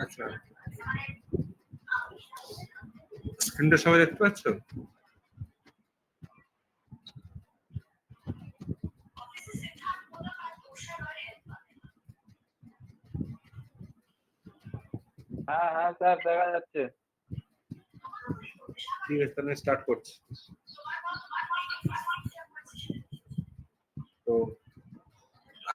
আচ্ছা, স্ক্রিনটা সবাই দেখতে পাচ্ছ? হ্যাঁ হ্যাঁ স্যার দেখা যাচ্ছে। ঠিক আছে, তাহলে স্টার্ট করছি। তো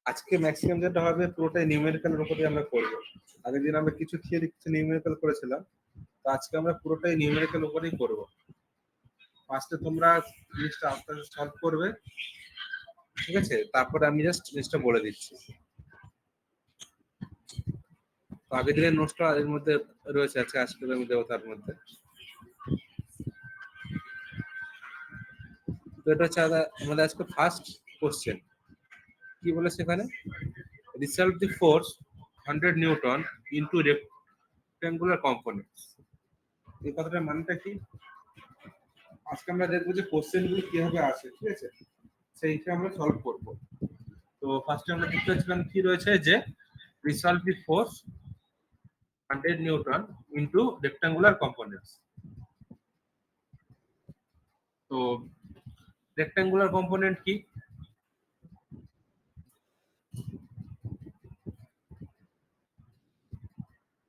আজকে ম্যাক্সিমাম যেটা হবে পুরোটাই নিউমেরিক্যালের উপরে আমরা করবো। আগের দিন আমরা কিছু থিওরি কিছু নিউমেরিক্যাল করেছিলাম, তো আজকে আমরা পুরোটাই নিউমেরিক্যাল উপরেই করব। ফার্স্টে তোমরা জিনিসটা আস্তে আস্তে সলভ করবে, ঠিক আছে? তারপরে আমি জাস্ট জিনিসটা বলে দিচ্ছি। তো আগের দিনের নোটসটা এর মধ্যে রয়েছে, আজকে আমি দেবো তার মধ্যে। তো এটা হচ্ছে আমাদের আজকে ফার্স্ট কোশ্চেন। কি বলে সেখানে? Resolve the force 100 newton into rectangular components. এই কথাটার মানেটা কি? আজকে আমরা দেখবো যে কোশ্চেনগুলো কিভাবে আসে, ঠিক আছে? সেইটা আমরা সলভ করব। তো ফার্স্টে আমরা দেখতে পাচ্ছিলাম কি রয়েছে, যে resolve the force 100 newton into rectangular components. তো রেক্টাঙ্গুলার কম্পোনেন্ট কি?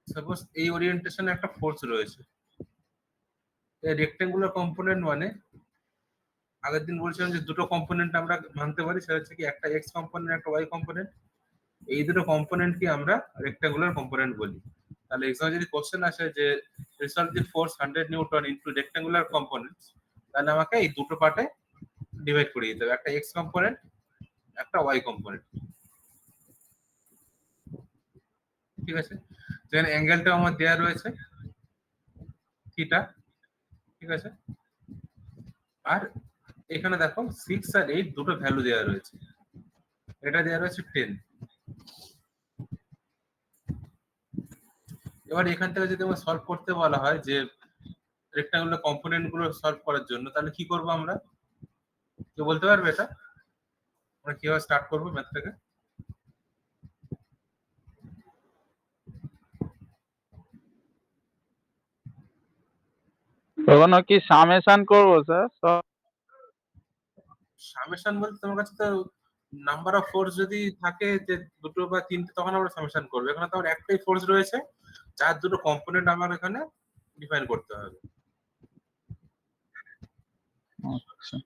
সাপোজ এই ওরিয়েন্টেশনে একটা ফোর্স রয়েছে। এই রেক্টাঙ্গুলার কম্পোনেন্ট মানে আগের দিন বলছিলাম যে দুটো কম্পোনেন্ট আমরা ভাঙতে পারি, সেটা হচ্ছে কি একটা এক্স কম্পোনেন্ট, একটা ওয়াই কম্পোনেন্ট। এই দুটো কম্পোনেন্ট কি আমরা রেক্টাঙ্গুলার কম্পোনেন্ট বলি। তাহলে এক্সামে যদি কোশ্চেন আসে যে resolve the force 100 newton into rectangular components, তাহলে আমাকে এই দুটো পার্টে ডিভাইড করে দিতে হবে, একটা এক্স কম্পোনেন্ট, একটা ওয়াই কম্পোনেন্ট। ঠিক আছে? যেখানে অ্যাঙ্গেলটা আমার দেয়া রয়েছে থিটা, ঠিক আছে? আর এখানে দেখো 6 আর 8 দুটো ভ্যালু দেওয়া রয়েছে। এটা দেওয়া রয়েছে 10। এবার এখান থেকে যদি আমরা সলভ করতে বলা হয় যে রেক্টাঙ্গুলার কম্পোনেন্ট গুলো সলভ করার জন্য, তাহলে কি করব আমরা? কেউ বলতে পারবে এটা? আমরা কিভাবে স্টার্ট করবো ম্যাথটাকে? কখনো কি সামেশন করবো স্যার? সামেশন বলতে তোমার কাছে তো নাম্বার অফ ফোর্স যদি থাকে যে দুটো বা তিনটে, তখন আমরা সামেশন করবো। এখানে তো আমার একটাই ফোর্স রয়েছে, যার দুটো কম্পোনেন্ট আমার এখানে ডিফাইন করতে হবে। আচ্ছা,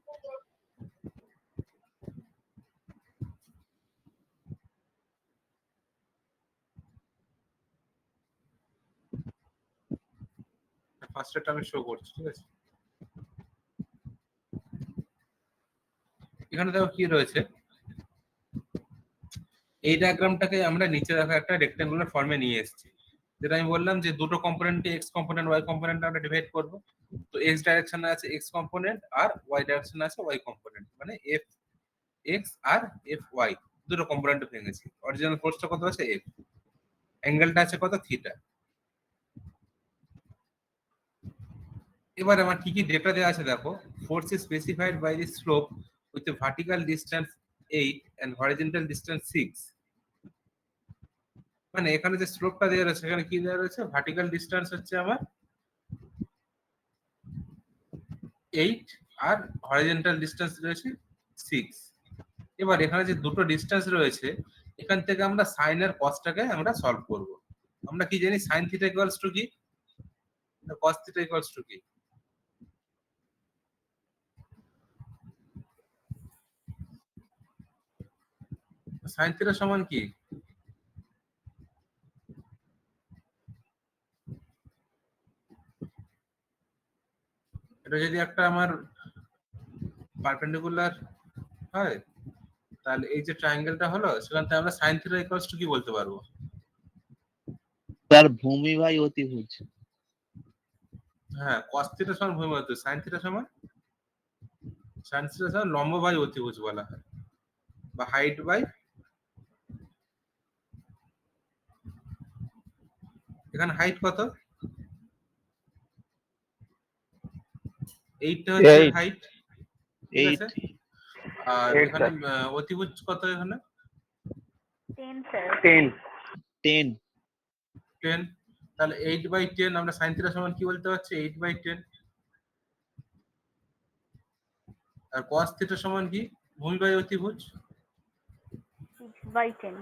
ফার্স্টটা আমি শো করছি, ঠিক আছে? এখানে দেখো কি রয়েছে, এই ডায়াগ্রামটাকে আমরা নিচে দেখো একটা রেক্টাঙ্গুলার ফর্মে নিয়ে এসেছি। যেটা আমি বললাম যে দুটো কম্পোনেন্টে এক্স কম্পোনেন্ট ওয়াই কম্পোনেন্ট আমরা ডিভাইড করব। তো এক্স ডাইরেকশনে আছে এক্স কম্পোনেন্ট আর ওয়াই ডাইরেকশনে আছে ওয়াই কম্পোনেন্ট, মানে এফ এক্স আর এফ ওয়াই দুটো কম্পোনেন্টে ভেঙেছি। অরিজিনাল ফোর্সটা কত আছে? এফ। অ্যাঙ্গেলটা আছে কত? থিটা। এবার আমার কি কি ডেটা দেওয়া আছে দেখো। Force is specified by the slope with a vertical distance 8 and horizontal distance 6। মানে এখানে যে স্লোপটা দেওয়া রয়েছে, সেখানে কি দেওয়া রয়েছে? ভার্টিক্যাল ডিসটেন্স হচ্ছে আমার 8 আর হরিজন্টাল ডিসটেন্স রয়েছে 6। এবার এখানে যে দুটো ডিসটেন্স রয়েছে, এখান থেকে আমরা সাইন আর কসটাকে আমরা সলভ করব। আমরা কি জানি? সাইন থিটা ইকুয়ালস টু কি? কস থিটা ইকুয়ালস টু কি? সাইন থিটা সমান কি? এটা যদি একটা আমার পারপেন্ডিকুলার হয়, তাহলে এই যে ট্রায়াঙ্গেলটা হলো, সেখান থেকে আমরা সাইন থিটা ইকুয়ালস টু কি বলতে পারবো? স্যার ভূমি ভাই অতিভুজ। হ্যাঁ, কস থিটা সমান ভূমি বাই অতিভুজ, সাইন থিটা সমান লম্ব বাই অতিভুজ বলা হয়, বা হাইট বাই, এখানে হাইট কত? 8টা হচ্ছে হাইট, ঠিক আছে? আর এখানে অতিভুজ কত? এখানে 10 স্যার। 10 10। তাহলে 8/10 আমরা sin থিটা সমান কি বলতে পারছি? 8/10। আর cos থিটা সমান কি? ভূমি বাই অতিভুজ। 6/10।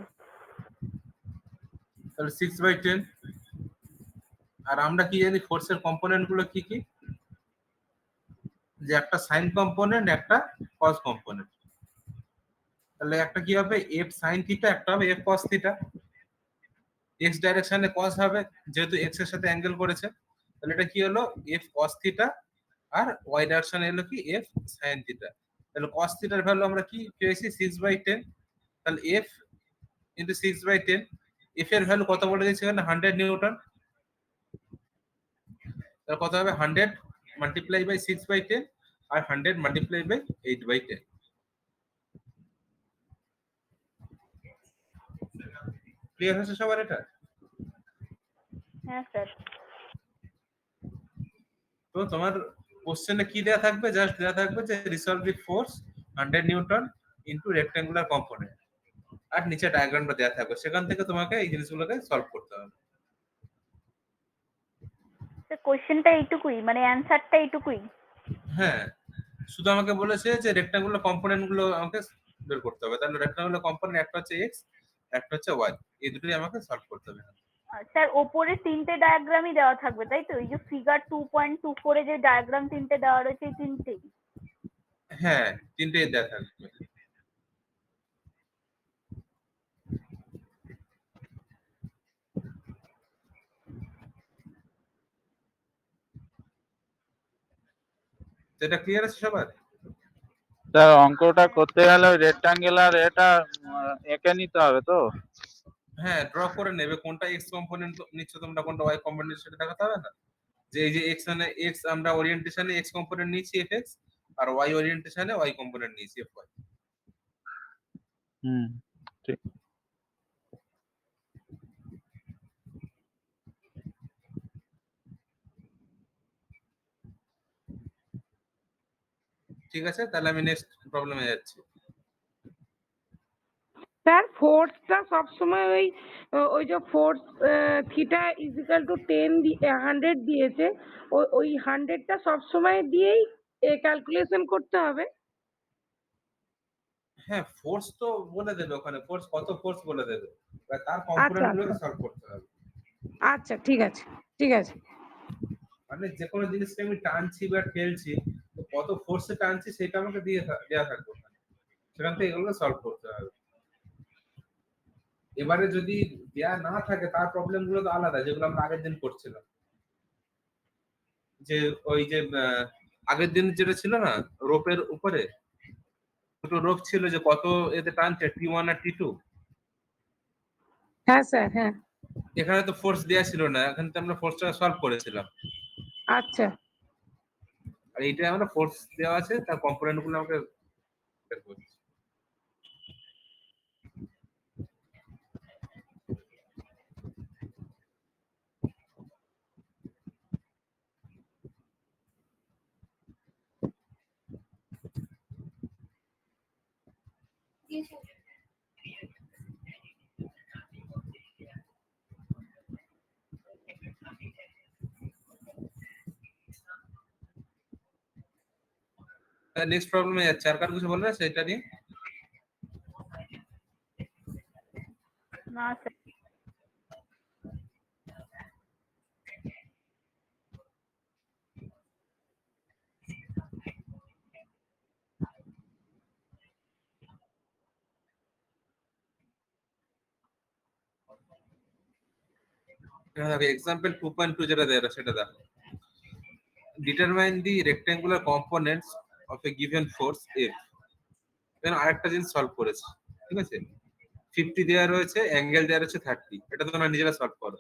তাহলে 6/10। আর আমরা কি জানি ফোর্সের কম্পোনেন্ট গুলো কি কি? যে একটা সাইন কম্পোনেন্ট, একটা কস কম্পোনেন্ট। তাহলে একটা কি হবে? f sin থিটা, একটা হবে f cos থিটা। x ডাইরেকশনে cos হবে, যেহেতু x এর সাথে অ্যাঙ্গেল করেছে। তাহলে এটা কি হলো? f cos theta. আর y ডাইরেকশনে এলো কি? f sin theta. তাহলে cos থিটার ভ্যালু আমরা কি পেয়েছি? 6/10। তাহলে f ইনটু 6/10, f এর ভ্যালু কত বলে দিয়েছে এখানে? 100 নিউটন। তাহলে কত হবে? 100 মাল্টিপ্লাই বাই 6/10 আর 100 মাল্টিপ্লাই বাই 8/10। ক্লিয়ার হয়েছে সবার এটা? হ্যাঁ স্যার। তো তোমার কোশ্চেনে কি দেয়া থাকবে? জাস্ট দেয়া থাকবে যে resolve the force 100 newton into rectangular component, আর নিচে ডায়াগ্রামটা দেয়া থাকবে। সেখান থেকে তোমাকে এই জিনিসগুলোকে সলভ করতে হবে। স্যার কোশ্চেনটা এইটুকুই, মানে অ্যানসারটা এইটুকুই? হ্যাঁ, শুধু আমাকে বলেছে যে রেক্ট্যাঙ্গুলার কম্পোনেন্ট গুলো আমাকে বের করতে হবে। তাহলে রেক্ট্যাঙ্গুলার কম্পোনেন্ট একটা হচ্ছে এক্স, একটা হচ্ছে ওয়াই, এই দুটোই আমাকে সলভ করতে হবে। স্যার ওপরে 3টে ডায়াগ্রামই দেওয়া থাকবে তাই তো? এই যে ফিগার 2.24 এ যে ডায়াগ্রাম 3টে দেওয়া রয়েছে, এই 3টেই? হ্যাঁ, তিনটেই দেয়া থাকবে। এটা ক্লিয়ার আছে সবার? স্যার অঙ্কটা করতে গেলে ওই রেক্টাঙ্গুলার এটা এঁকে নিতে হবে তো? হ্যাঁ, ড্র করে নেবে কোনটা এক্স কম্পোনেন্ট নিচ্ছ তোমরা, কোনটা ওয়াই কম্পোনেন্ট, সেটা দেখাতে হবে না? যে এই যে এক্স মানে এক্স, আমরা ওরিয়েন্টেশনে এক্স কম্পোনেন্ট নিয়েছি এফ এক্স, আর ওয়াই ওরিয়েন্টেশনে ওয়াই কম্পোনেন্ট নিয়েছি এফ ওয়াই। ঠিক। ঠিক আছে, তাহলে আমি নেক্সট প্রবলেমে যাচ্ছি। স্যার ফোর্সটা সবসময় ওই ওই যে force theta is equal to 100 দিয়েছে, ওই 100টা সবসময় দিয়েই ক্যালকুলেশন করতে হবে? হ্যাঁ, ফোর্স তো বলে দেবে ওখানে, ফোর্স কত ফোর্স বলে দেবে, এবার তার আচ্ছা কম্পোনেন্ট গুলোকে আচ্ছা সলভ করতে হবে। আচ্ছা, ঠিক আছে ঠিক আছে। মানে যে কোনো জিনিসকে আমি টানছি বা ঠেলছি, তো কত ফোর্সে টানছি সেটা আমাকে দেওয়া থাকবে ওখানে। সেখান থেকে এগুলো সলভ করতে হবে। এবারে যদি দেয়া না থাকে, তার প্রবলেম গুলো তো আলাদা, যেগুলো আমরা আগের দিন করছিলাম। যে ওই যে আগের দিন যেটা ছিল না, রোপের উপরে দুটো রোপ ছিল, যে কত এতে টানছে, T1 আর T2। হ্যাঁ স্যার, হ্যাঁ। এখানে তো ফোর্স দেয়া ছিল না, এখানে তো আমরা ফোর্সটা সলভ করেছিলাম। আচ্ছা আর এইটা আমরা ফোর্স দেওয়া আছে, তার কম্পোনেন্ট গুলো আমাকে বের করতে হবে। নেক্সট প্রবলেমে যাচ্ছে। আর কার কিছু বলবে সেটা নিয়ে? না স্যার। এক্সাম্পল 2.2 যেটা দেওয়া সেটা দেখো। Determine the rectangular components of a given force F. এখানে আরেকটা জিনিস সলভ করেছে, ঠিক আছে? 50 দেওয়া রয়েছে, অ্যাঙ্গেল দেওয়া রয়েছে 30। এটা তোমরা নিজেরা সলভ করো।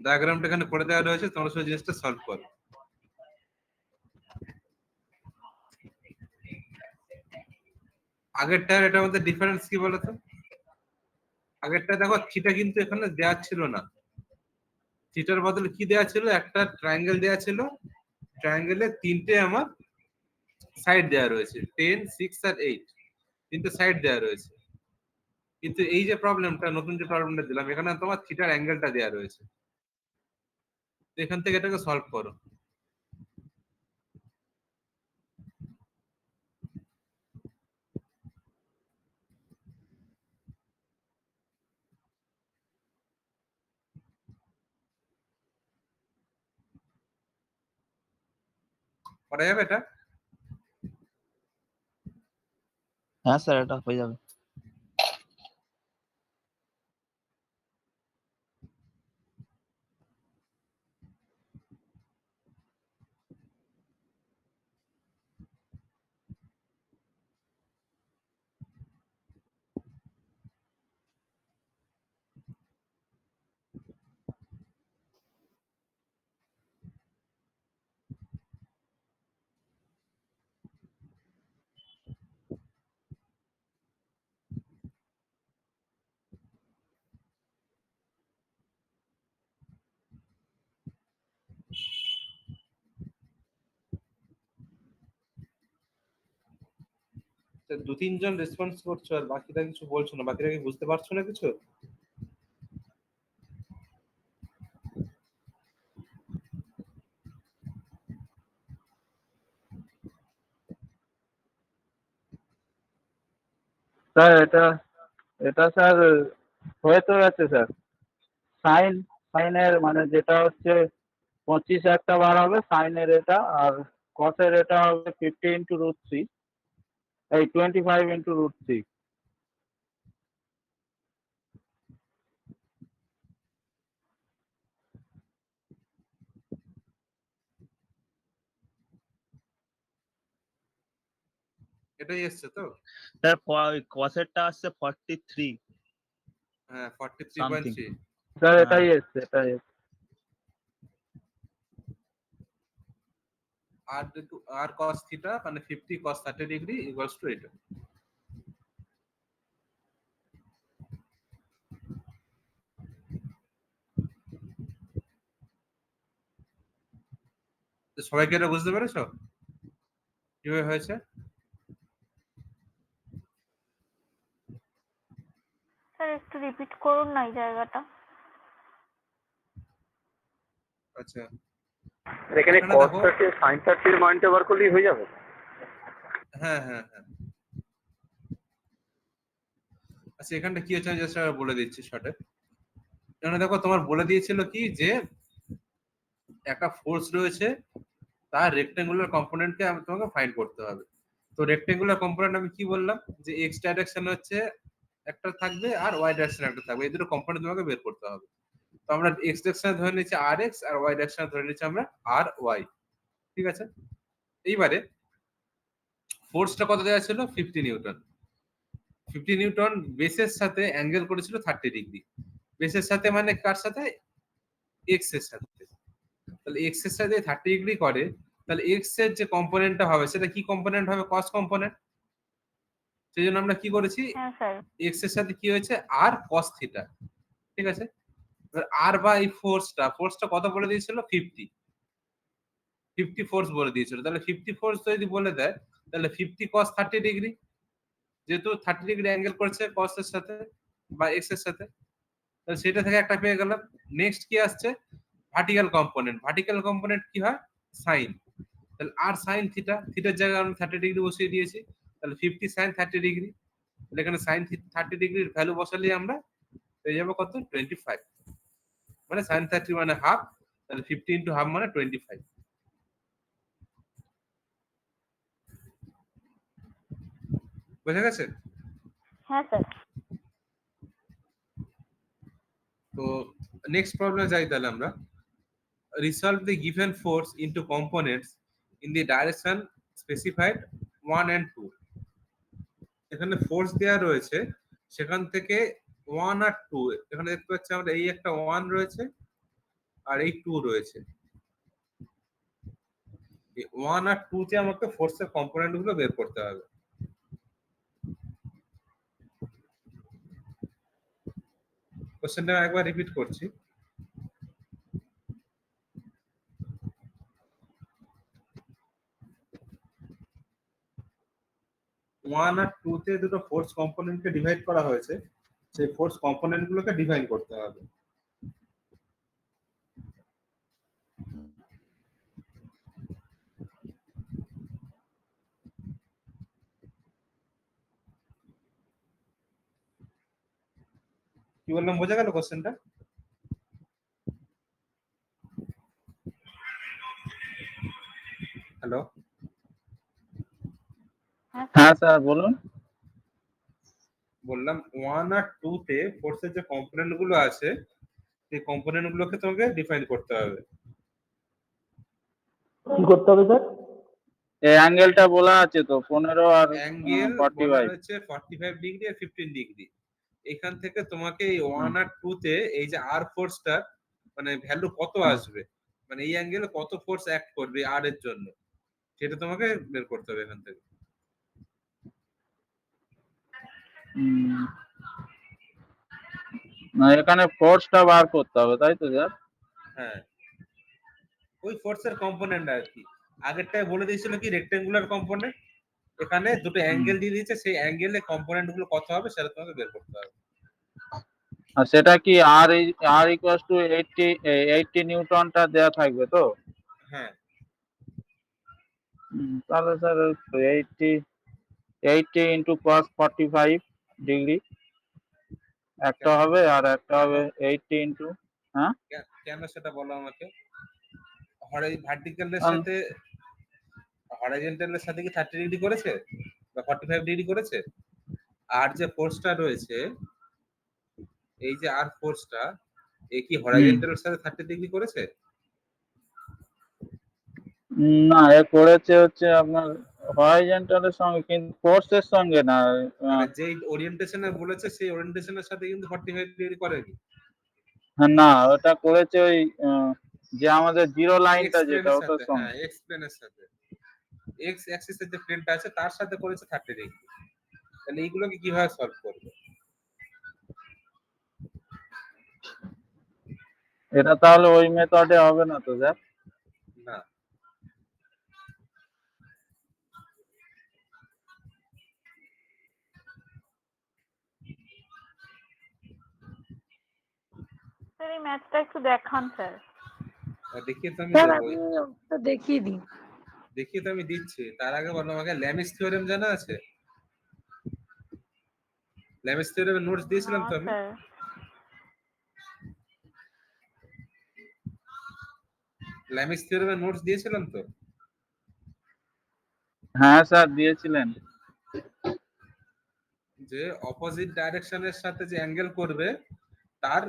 ডায়াগ্রামটা এখানে করে দেওয়া রয়েছে, তোমরা শুধু জিনিসটা সলভ করো। আগেরটার এটার মধ্যে ডিফারেন্স কি বলতো? আগেরটা দেখো থিটা কিন্তু এখানে দেওয়া ছিল না, থিটার বদলে কি দেওয়া ছিল? একটা ট্রায়াঙ্গেল দেওয়া ছিল। ট্রায়াঙ্গেলে তিনটে আমার সাইড দেওয়া রয়েছে, 10, 6 আর 8। তিনটে সাইড দেওয়া রয়েছে। কিন্তু এই যে প্রবলেমটা, নতুন যে প্রবলেমটা দিলাম, এখানে তোমার থিটার অ্যাঙ্গেলটা দেওয়া রয়েছে। তো এখান থেকে এটাকে সলভ করো। করা যাবে এটা? হ্যাঁ স্যার, এটা হয়ে যাবে। তো 2-3 জন রেসপন্স করছো আর বাকিরা কিছু বলছো না, বাকিরা কি বুঝতে পারছো না কিছু? স্যার এটা এটা স্যার হয়ে তো গেছে স্যার। সাইনের মানে যেটা হচ্ছে 25 একটা বার হবে সাইনের এটা, আর কসের এটা হবে 50 × √3, এই 25 × √3। এটাই এসছে তো? স্যার কসেরটা আসছে 43 হ্যাঁ, সামথিং। 43.3। স্যার হ্যাঁ এটাই এসছে, এটাই এসছে। আর cos থিটা মানে 50 cos 30 ডিগ্রি ইকুয়ালস টু এটা। তো সবাইকে এটা বুঝতে পেরেছো কিভাবে হয়েছে? স্যার একটু রিপিট করুন না এই জায়গাটা। আচ্ছা, এখানে এখানে cos দেখো। 30 sin 30 এর মানটা বার করলেই হয়ে যাবে। হ্যাঁ হ্যাঁ হ্যাঁ। আচ্ছা, এখানটা কি হচ্ছে আমি জাস্ট বলে দিচ্ছি শর্টে। এখানে দেখো তোমার বলে দিয়েছিল কি যে একটা ফোর্স রয়েছে, তার রেক্টেঙ্গুলার কম্পোনেন্টকে আমি তোমাকে ফাইন্ড করতে হবে। তো রেক্টেঙ্গুলার কম্পোনেন্ট আমি কি বললাম যে এক্স ডাইরেকশন হচ্ছে একটা থাকবে আর ওয়াই ডাইরেকশন একটা থাকবে, এই দুটো কম্পোনেন্ট তোমাকে বের করতে হবে। তো আমরা এক্স ডাইরেকশনে ধরে নিচ্ছি আর এক্স, আর ওয়াই ডাইরেকশনে ধরে নিচ্ছি আমরা আর ওয়াই। ঠিক আছে, এইবারে ফোর্সটা কত দেওয়া ছিল? 50 নিউটন। 50 নিউটন বেসের সাথে অ্যাঙ্গেল করেছিল 30 ডিগ্রি। বেসের সাথে মানে কার সাথে? এক্স এর সাথে। তাহলে এক্স এর সাথে 30 ডিগ্রি করে, তাহলে এক্স এর যে কম্পোনেন্টটা হবে সেটা কি কম্পোনেন্ট হবে? কস কম্পোনেন্ট। সেই জন্য আমরা কি করেছি, হ্যাঁ স্যার। এক্স এর সাথে কি হয়েছে? আর কস থিটা। ঠিক আছে, এবার আর বা এই ফোর্সটা কত বলে দিয়েছিল? 50। 50 ফোর্স বলে দিয়েছিল। তাহলে 50 ফোর্স যদি বলে দেয়, তাহলে 50 কস 30 ডিগ্রি, যেহেতু 30 ডিগ্রি অ্যাঙ্গেল করছে কস এর সাথে বা এক্স এর সাথে, তাহলে সেটা থেকে একটা পেয়ে গেলাম। নেক্সট কি আসছে? Vertical component. ভার্টিক্যাল কম্পোনেন্ট কি হয়? সাইন। তাহলে আর সাইন থিটা, থিটার জায়গায় আমি 30 ডিগ্রি বসিয়ে দিয়েছি। তাহলে 50 সাইন 30 ডিগ্রি। এখানে সাইন 30 ডিগ্রির ভ্যালু বসালে আমরা পেয়ে যাবো কত? 25। মানে সাইন 30 মানে হাফ, তাহলে 50 ইন্টু হাফ মানে 25। বোঝা গেছে? হ্যাঁ স্যার। তো নেক্সট প্রবলেমে যাই তাহলে আমরা। Resolve the given force into components in the direction specified 1 and 2. এখানে ফোর্স দেওয়া রয়েছে, সেখান থেকে 1 আর 2, এখানে দেখতে পাচ্ছি আমরা এই একটা 1 রয়েছে আর এই 2 রয়েছে। এই 1 আর 2 তে আমাকে ফোর্সের কম্পোনেন্ট গুলো বের করতে হবে। কোশ্চেনটা একবার রিপিট করছি। 1 আর 2 তে দুটো ফোর্স কম্পোনেন্টকে ডিভাইড করা হয়েছে। সেই ফোর্স কম্পোনেন্ট গুলোকে ডিফাইন করতে হবে। কি বললাম, বোঝা গেল কোশ্চেনটা? হ্যালো, হ্যাঁ স্যার বলুন। বললাম 1 আর 2 তে ফোর্সের যে কম্পোনেন্ট গুলো আছে সেই কম্পোনেন্ট গুলোকে তোমাকে ডিফাইন করতে হবে। কি করতে হবে স্যার? এই অ্যাঙ্গেলটা বলা আছে তো 15 আর অ্যাঙ্গেল বলা 45। রয়েছে 45 ডিগ্রি আর 15 ডিগ্রি। এখান থেকে তোমাকে এই 1 আর 2 তে এই যে আর ফোর্সটা মানে ভ্যালু কত আসবে, মানে এই অ্যাঙ্গেলে কত ফোর্স অ্যাক্ট করবে আর এর জন্য, সেটা তোমাকে বের করতে হবে এখান থেকে। না এখানে ফোর্সটা বার করতে হবে তাই তো স্যার? হ্যাঁ, ওই ফোর্সের কম্পোনেন্ট আর কি। আগেরটায় বলে দিয়েছিল কি রেক্টেঙ্গুলার কম্পোনেন্ট, এখানে দুটো অ্যাঙ্গেল দিয়ে দিয়েছে, সেই অ্যাঙ্গেলে কম্পোনেন্ট গুলো কত হবে সেটা তোমাকে বের করতে হবে। আর সেটা কি আর ইকুয়ালস টু 80 নিউটনটা দেওয়া থাকবে তো? হ্যাঁ, তাহলে স্যার 80 ইন্টু cos 45 ডিগ্রি একটা হবে, আর একটা হবে 80 ইন্টু, হ্যাঁ কেন সেটা বলো আমাকে। ভার্টিক্যালের কারণ- সাথে হরাইজন্টালের সাথে কি 30 ডিগ্রি করেছে বা 45 ডিগ্রি করেছে? আর যে ফোর্সটা রয়েছে, এই যে আর ফোর্সটা, এ কি হরাইজন্টালের সাথে 30 ডিগ্রি করেছে? না এ করেছে হচ্ছে আপনার হরাইজন্টালের সঙ্গে, কিন্তু ফোর্সের সঙ্গে না। মানে যেই ওরিয়েন্টেশনে বলেছে সেই ওরিয়েন্টেশনের সাথে কিন্তু 45 ডিগ্রি করেনি। না ওটা করেছে ওই যে আমাদের জিরো লাইনটা এক্স যেটা প্লেনের ওটার সাথে, সঙ্গে। হ্যাঁ এক্স প্লেনের সাথে, এক্স অ্যাক্সিসের যে প্লেনটা আছে তার সাথে করেছে 30 ডিগ্রি। তাহলে এইগুলোকে কিভাবে সলভ করবে? এটা তাহলে ওই মেথডে হবে না তো স্যার? না, স্যার এই ম্যাথটা একটু দেখান স্যার। দেখিয়ে তো আমি স্যার দেবো, আপনি ওটা দেখিয়ে দিন। দেখিয়ে তো আমি দিচ্ছি। তার আগে বলো আমাকে ল্যামিস থিওরেম জানা আছে? ল্যামিস থিওরেমের নোটস দিয়েছিলাম তো আমি। স্যার ল্যামিস থিওরেমের নোটস দিয়েছিলাম তো। হ্যাঁ স্যার দিয়েছিলেন। যে অপোজিট ডাইরেকশনের সাথে যে অ্যাঙ্গেল করবে তার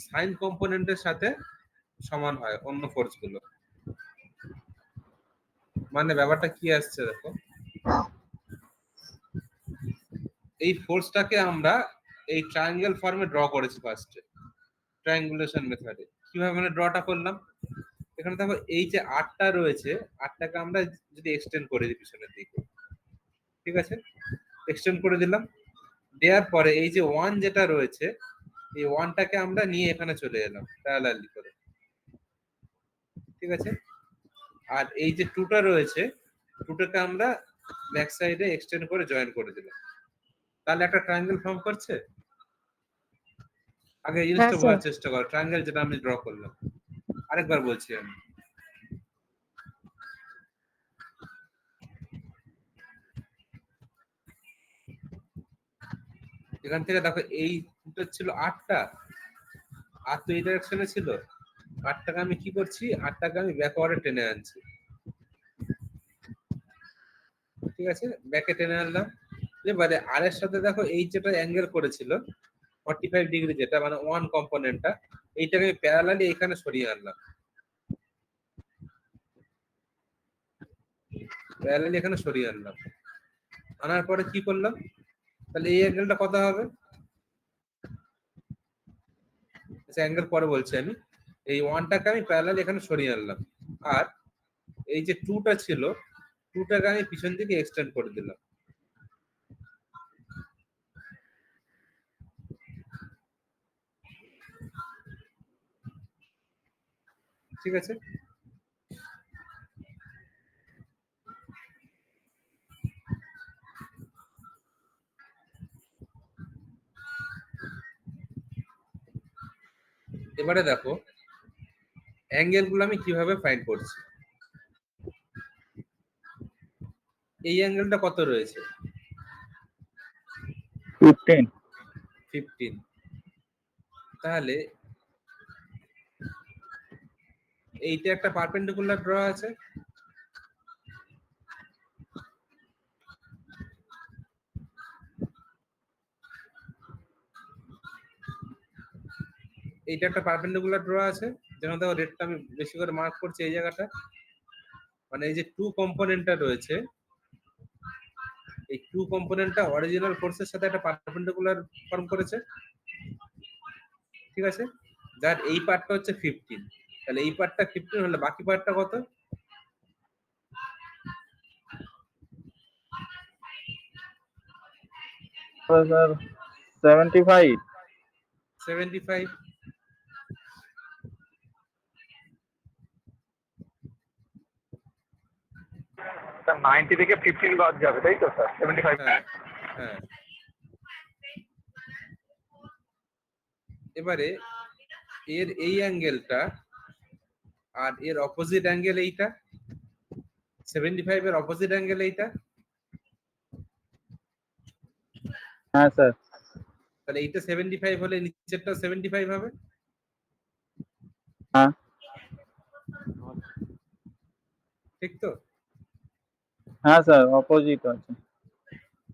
সাইন কম্পোনেন্টের সাথে সমান হয় অন্য ফোর্স গুলো। মানে ব্যাপারটা কি আসছে দেখো, এই ফোর্সটাকে আমরা এই ট্রায়াঙ্গেল ফর্মে ড্র করেছি ফার্স্টে, ট্রায়াঙ্গুলেশন মেথডে। কিভাবে মানে ড্রটা করলাম, এখানে দেখো এই যে আটটা রয়েছে, আটটাকে আমরা যদি এক্সটেন্ড করে দিই পিছনের দিকে, ঠিক আছে, এক্সটেন্ড করে দিলাম। দেওয়ার পরে এই যে ওয়ান যেটা রয়েছে, এই ওয়ানটাকে আমরা নিয়ে এখানে চলে এলাম প্যারালালি করে, ঠিক আছে। আর এই যে টুটা রয়েছে, টুটাকে আমরা ব্যাক সাইডে এক্সটেন্ড করে জয়েন করে দিলাম। তাহলে একটা ট্রায়াঙ্গেল ফর্ম করছে। আগে এই জিনিসটা হ্যাঁ, বোঝার স্যার। চেষ্টা করো, ট্রায়াঙ্গেল যেটা আমি ড্র করলাম। আরেকবার বলছি আমি, এখান থেকে দেখো এই টুটা ছিল আটটা, আর তো এই ডাইরেকশনে ছিল। আটটাকে আমি কি করছি, আটটাকে আমি ব্যাকওয়ার্ডে টেনে আনছি, ঠিক আছে, ব্যাকে টেনে আনলাম। এবারে আর এর সাথে দেখো এই যেটা অ্যাঙ্গেল করেছিল 45 ডিগ্রি, যেটা মানে ওয়ান কম্পোনেন্টটা, এইটাকে প্যারালালি এখানে সরিয়ে আনলাম, প্যারালালি এখানে সরিয়ে আনলাম। আনার পরে কি করলাম, তাহলে এই অ্যাঙ্গেলটা কত হবে? অ্যাঙ্গেল পরে বলছি আমি। এই ওয়ানটাকে আমি প্যারালালি এখানে সরিয়ে আনলাম, আর এই যে টুটা ছিল, টুটাকে আমি পিছন দিকে এক্সটেন্ড করে দিলাম, ঠিক আছে। এবারে দেখো অ্যাঙ্গেল গুলো আমি কিভাবে ফাইন্ড করছি। এই অ্যাঙ্গেলটা কত রয়েছে? 15। 15। তাহলে এইটা একটা পারপেন্ডিকুলার ড্র আছে, এইটা একটা পারপেন্ডিকুলার ড্র আছে, যেখানে দেখো রেডটা আমি বেশি করে মার্ক করছি এই জায়গাটা, মানে এই যে টু কম্পোনেন্টটা রয়েছে, এই টু কম্পোনেন্টটা অরিজিনাল ফোর্সের সাথে একটা পারপেন্ডিকুলার ফর্ম করেছে, ঠিক আছে, যার এই পার্টটা হচ্ছে 15। তাহলে এই পার্টটা 15 হলে বাকি পার্টটা কত? স্যার 75। 75। স্যার 90 থেকে 15 বাদ যাবে তাই তো স্যার? 75। হ্যাঁ হ্যাঁ। এবারে এর এই অ্যাঙ্গেলটা আর এর অপোজিট অ্যাঙ্গেল এইটা, 75 এর অপোজিট অ্যাঙ্গেল এইটা, হ্যাঁ স্যার। তাহলে এইটা 75 হলে নিচেরটা 75 হবে। হ্যাঁ ঠিক তো? হ্যাঁ স্যার, অপোজিট আছে।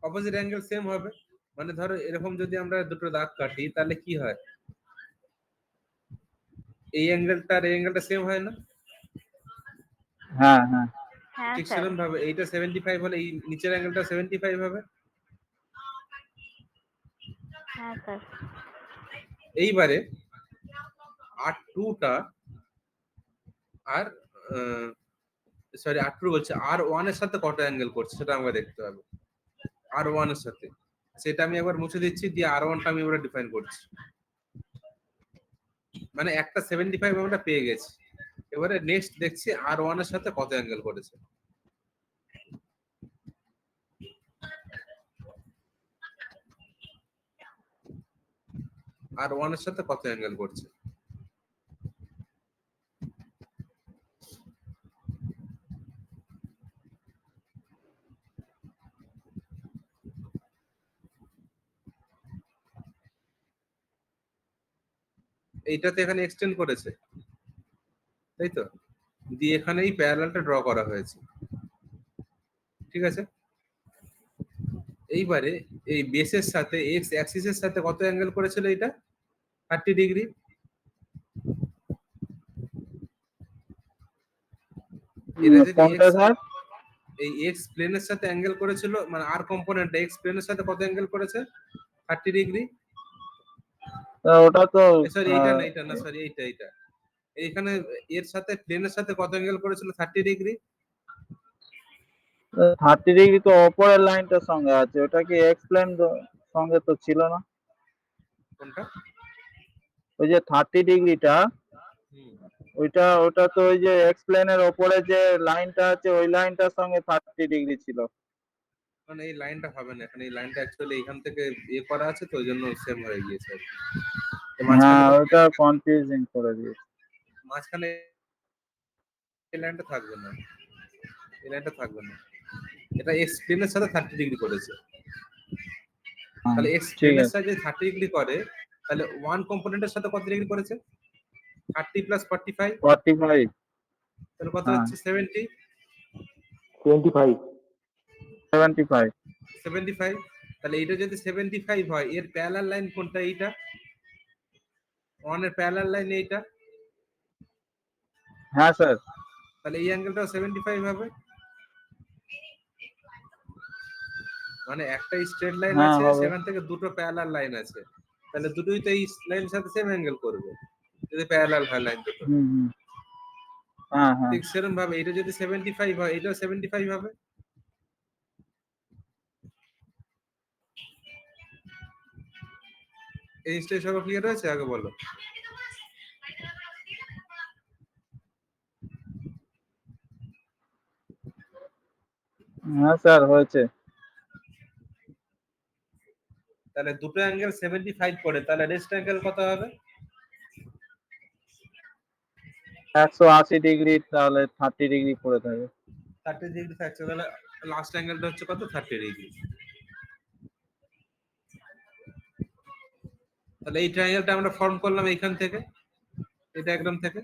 অপোজিট অ্যাঙ্গেল সেম হবে, মানে ধরো এরকম যদি আমরা দুটো দাগ কাটি তাহলে কি হয়, এই অ্যাঙ্গেলটা আর এই অ্যাঙ্গেলটা সেম হয় না? হ্যাঁ হ্যাঁ হ্যাঁ ঠিক স্যার। সেরকম ভাবে এইটা 75 হলে এই নিচের অ্যাঙ্গেলটা 75 হবে। হ্যাঁ স্যার। এইবারে R2টা আর সরি R2 বলছে R1 এর সাথে কত অ্যাঙ্গেল করছে সেটা আমাকে দেখতে হবে। R1 এর সাথে, সেটা আমি একবার মুছে দিচ্ছি, দিয়ে R1টা আমি এবারে ডিফাইন করছি। মানে একটা 75 আমরা পেয়ে গেছি, এবারে নেক্সট দেখছি R1 এর সাথে কত অ্যাঙ্গেল করেছে। R1 এর সাথে কত অ্যাঙ্গেল করছে। এইটাতে এখানে এক্সটেন্ড করেছে, তাই তো, দিয়ে এখানে এই প্যারালালটা ড্র করা হয়েছে, ঠিক আছে। এইবারে এই বেসের সাথে এক্স অ্যাক্সিসের সাথে কত অ্যাঙ্গেল করেছিল এটা? 30 ডিগ্রি। এটা যদি কোনটা স্যার? এই এক্স প্লেনের সাথে অ্যাঙ্গেল করেছিল, মানে আর কম্পোনেন্ট এক্স প্লেনের সাথে কত অ্যাঙ্গেল করেছে? 30 ডিগ্রি। ওটা তো সরি এইটা না সরি এইটা এইখানে এর সাথে প্লেনের সাথে কত অ্যাঙ্গেল করেছিল? 30 ডিগ্রি। 30 ডিগ্রি তো ওপরের লাইনটার সঙ্গে আছে, ওটা কি এক্সপ্লেন সঙ্গে তো ছিল না? কোনটা? ওই যে 30 ডিগ্রিটা, হুম, ওটা তো ওই যে এক্সপ্লেনের ওপরে যে লাইনটা আছে ওই লাইনটার সঙ্গে 30 ডিগ্রি ছিল। মানে এই লাইনটা হবে না, এখানে এই লাইনটা অ্যাকচুয়ালি এখান থেকে ইয়ে করা আছে তো ওই জন্য সেম হয়ে গিয়েছে আর কি। তো হ্যাঁ, মাঝখানে ওটা কনফিউজিং করে দিয়েছে। মাঝখানে এই লাইনটা থাকবে না, এই লাইনটা থাকবে না, এটা এক্স প্লেনের সাথে 30 ডিগ্রি করেছে। হ্যাঁ, তাহলে এক্স ঠিক প্লেনের আছে। সাথে যদি 30 ডিগ্রি করে, তাহলে ওয়ান কম্পোনেন্টের সাথে কত ডিগ্রি করেছে? 30 প্লাস 45, 45। তাহলে কত হ্যাঁ, হচ্ছে? 70। 25। 75। 75। তাহলে এটা যদি 75 হয়, এর প্যারালাল লাইন কোনটা? এইটা ওয়ান এর প্যারালাল লাইন এইটা, হ্যাঁ স্যার। তাহলে এই অ্যাঙ্গেলটাও 75 হবে। মানে একটা স্ট্রেট লাইন হ্যাঁ আছে, হবে। সেখান থেকে দুটো প্যারালাল লাইন আছে, তাহলে দুটোই তো এই লাইনের সাথে সেম অ্যাঙ্গেল করবে যদি প্যারালাল হয় লাইন দুটো। হুম হুম। হ্যাঁ হ্যাঁ। ঠিক সেরকম ভাবে এটা যদি 75 হয়, এটাও 75 হবে। এই জিনিসটা সব ক্লিয়ার হয়েছে? আগে বলো। হ্যাঁ স্যার, হয়েছে। তাহলে দুটো অ্যাঙ্গেল 75 করে, তাহলে রেস্ট অ্যাঙ্গেল কত হবে? 180 ডিগ্রি, তাহলে 30 ডিগ্রি পড়ে থাকে। 30 ডিগ্রি থাকছে, তাহলে লাস্ট অ্যাঙ্গেলটা হচ্ছে কত? 30 ডিগ্রি। তাহলে এই ট্রায়াঙ্গেলটা আমরা ফর্ম করলাম এইখান থেকে, এই ডায়াগ্রাম থেকে।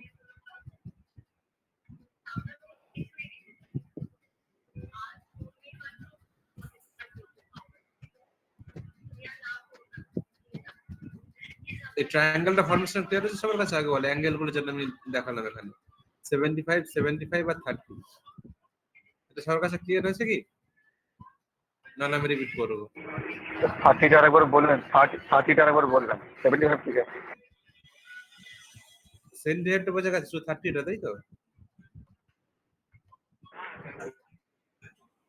এই ট্রায়াঙ্গেলটা ফর্মেশন ক্লিয়ার হচ্ছে সবার কাছে? আগে বলে অ্যাঙ্গেল গুলো যেটা আমি দেখালাম এখানে 75, 75 আর 30, এটা সবার কাছে ক্লিয়ার হয়েছে কি? না না আমি রিপিট করবো? 30টা আরেকবার বললেন, 30টা আরেকবার বললেন, 75 থেকে। সেন্টিমিটার বোঝা গেছে, শুধু 30টা, তাই তো?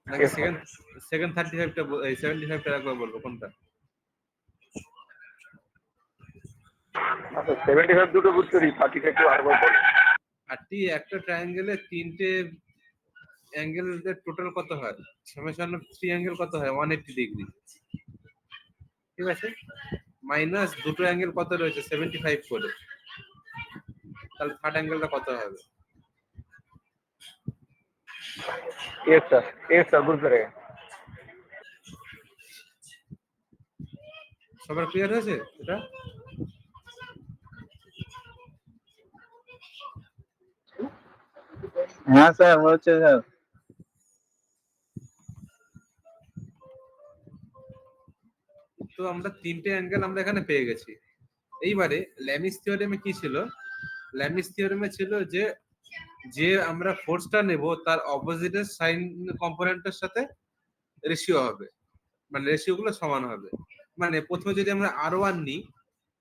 নাকি সেকেন্ড 35টা, এই 75টা একবার বলবো কোনটা? আচ্ছা 75 দুটো বুঝতে দিই, 30টা একটু আরেকবার বলুন। 30 একটা ট্রায়াঙ্গেলে তিনটে অ্যাঙ্গেলের টোটাল কত হয়? সামেশন অফ থ্রি অ্যাঙ্গেল কত হয়? 180 ডিগ্রি, ঠিক আছে? মাইনাস দুটো অ্যাঙ্গেল কত রয়েছে? 75 করে, তাহলে থার্ড অ্যাঙ্গেলটা কত হবে? এস স্যার বুঝতে পেরে। সবার ক্লিয়ার হয়েছে এটা? হ্যাঁ স্যার, হচ্ছে স্যার। তো আমরা তিনটে অ্যাঙ্গেল আমরা এখানে পেয়ে গেছি। এইবারে ল্যামিস থিওরেমে কি ছিল? ল্যামিস থিওরেমে ছিল যে যে আমরা ফোর্সটা নেব তার অপোজিটের সাইন কম্পোনেন্টের সাথে রেশিও হবে, মানে রেশিও গুলো সমান হবে। মানে প্রথমে যদি আমরা R1 নিই,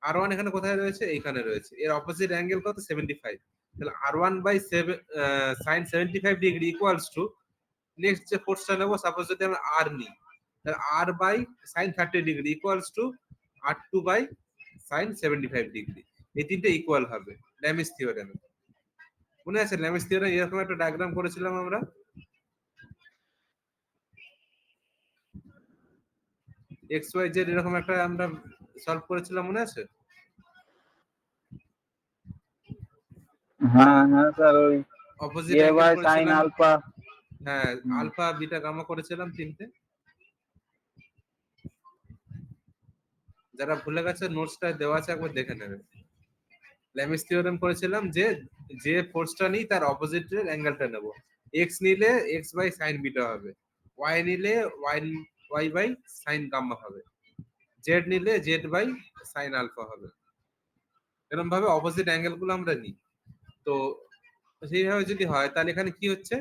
R1 এখানে কোথায় রয়েছে? এইখানে রয়েছে। এর অপোজিট অ্যাঙ্গেল কত? 75। তাহলে R1 by sine 75 degree equals to next যে ফোর্সটা নেব, সাপোজ যদি আমরা R নিই, তাহলে R by sine 30 degree equals to R2 by sine 75 degree. এই তিনটে ইকুয়াল হবে ল্যামিস থিওরেমে। মনে আছে ল্যামিস থিওরেমে এরকম একটা ডায়াগ্রাম করেছিলাম আমরা, এক্স ওয়াই জেড এরকম একটা আমরা সলভ করেছিলাম, মনে আছে? হ্যাঁ হ্যাঁ স্যার, ওই অপোজিট এ অ্যাঙ্গেল বাই সাইন করেছিলাম, আলফা। হ্যাঁ আলফা বিটা গামা করেছিলাম তিনটে। যারা ভুলে গেছে নোটসটা দেওয়া আছে, একবার দেখে নেবে। ল্যামিস থিওরেম করেছিলাম যে যে ফোর্সটা নিই তার অপোজিটের অ্যাঙ্গেলটা নেব। এক্স নিলে এক্স বাই সাইন বিটা হবে, ওয়াই নিলে ওয়াই বাই সাইন গাম্মা হবে, জেড নিলে জেড বাই সাইন আলফা হবে। এরকম ভাবে অপোজিট অ্যাঙ্গেল গুলো আমরা নিই। তো সেইভাবে যদি হয় তাহলে এখানে কি হচ্ছে?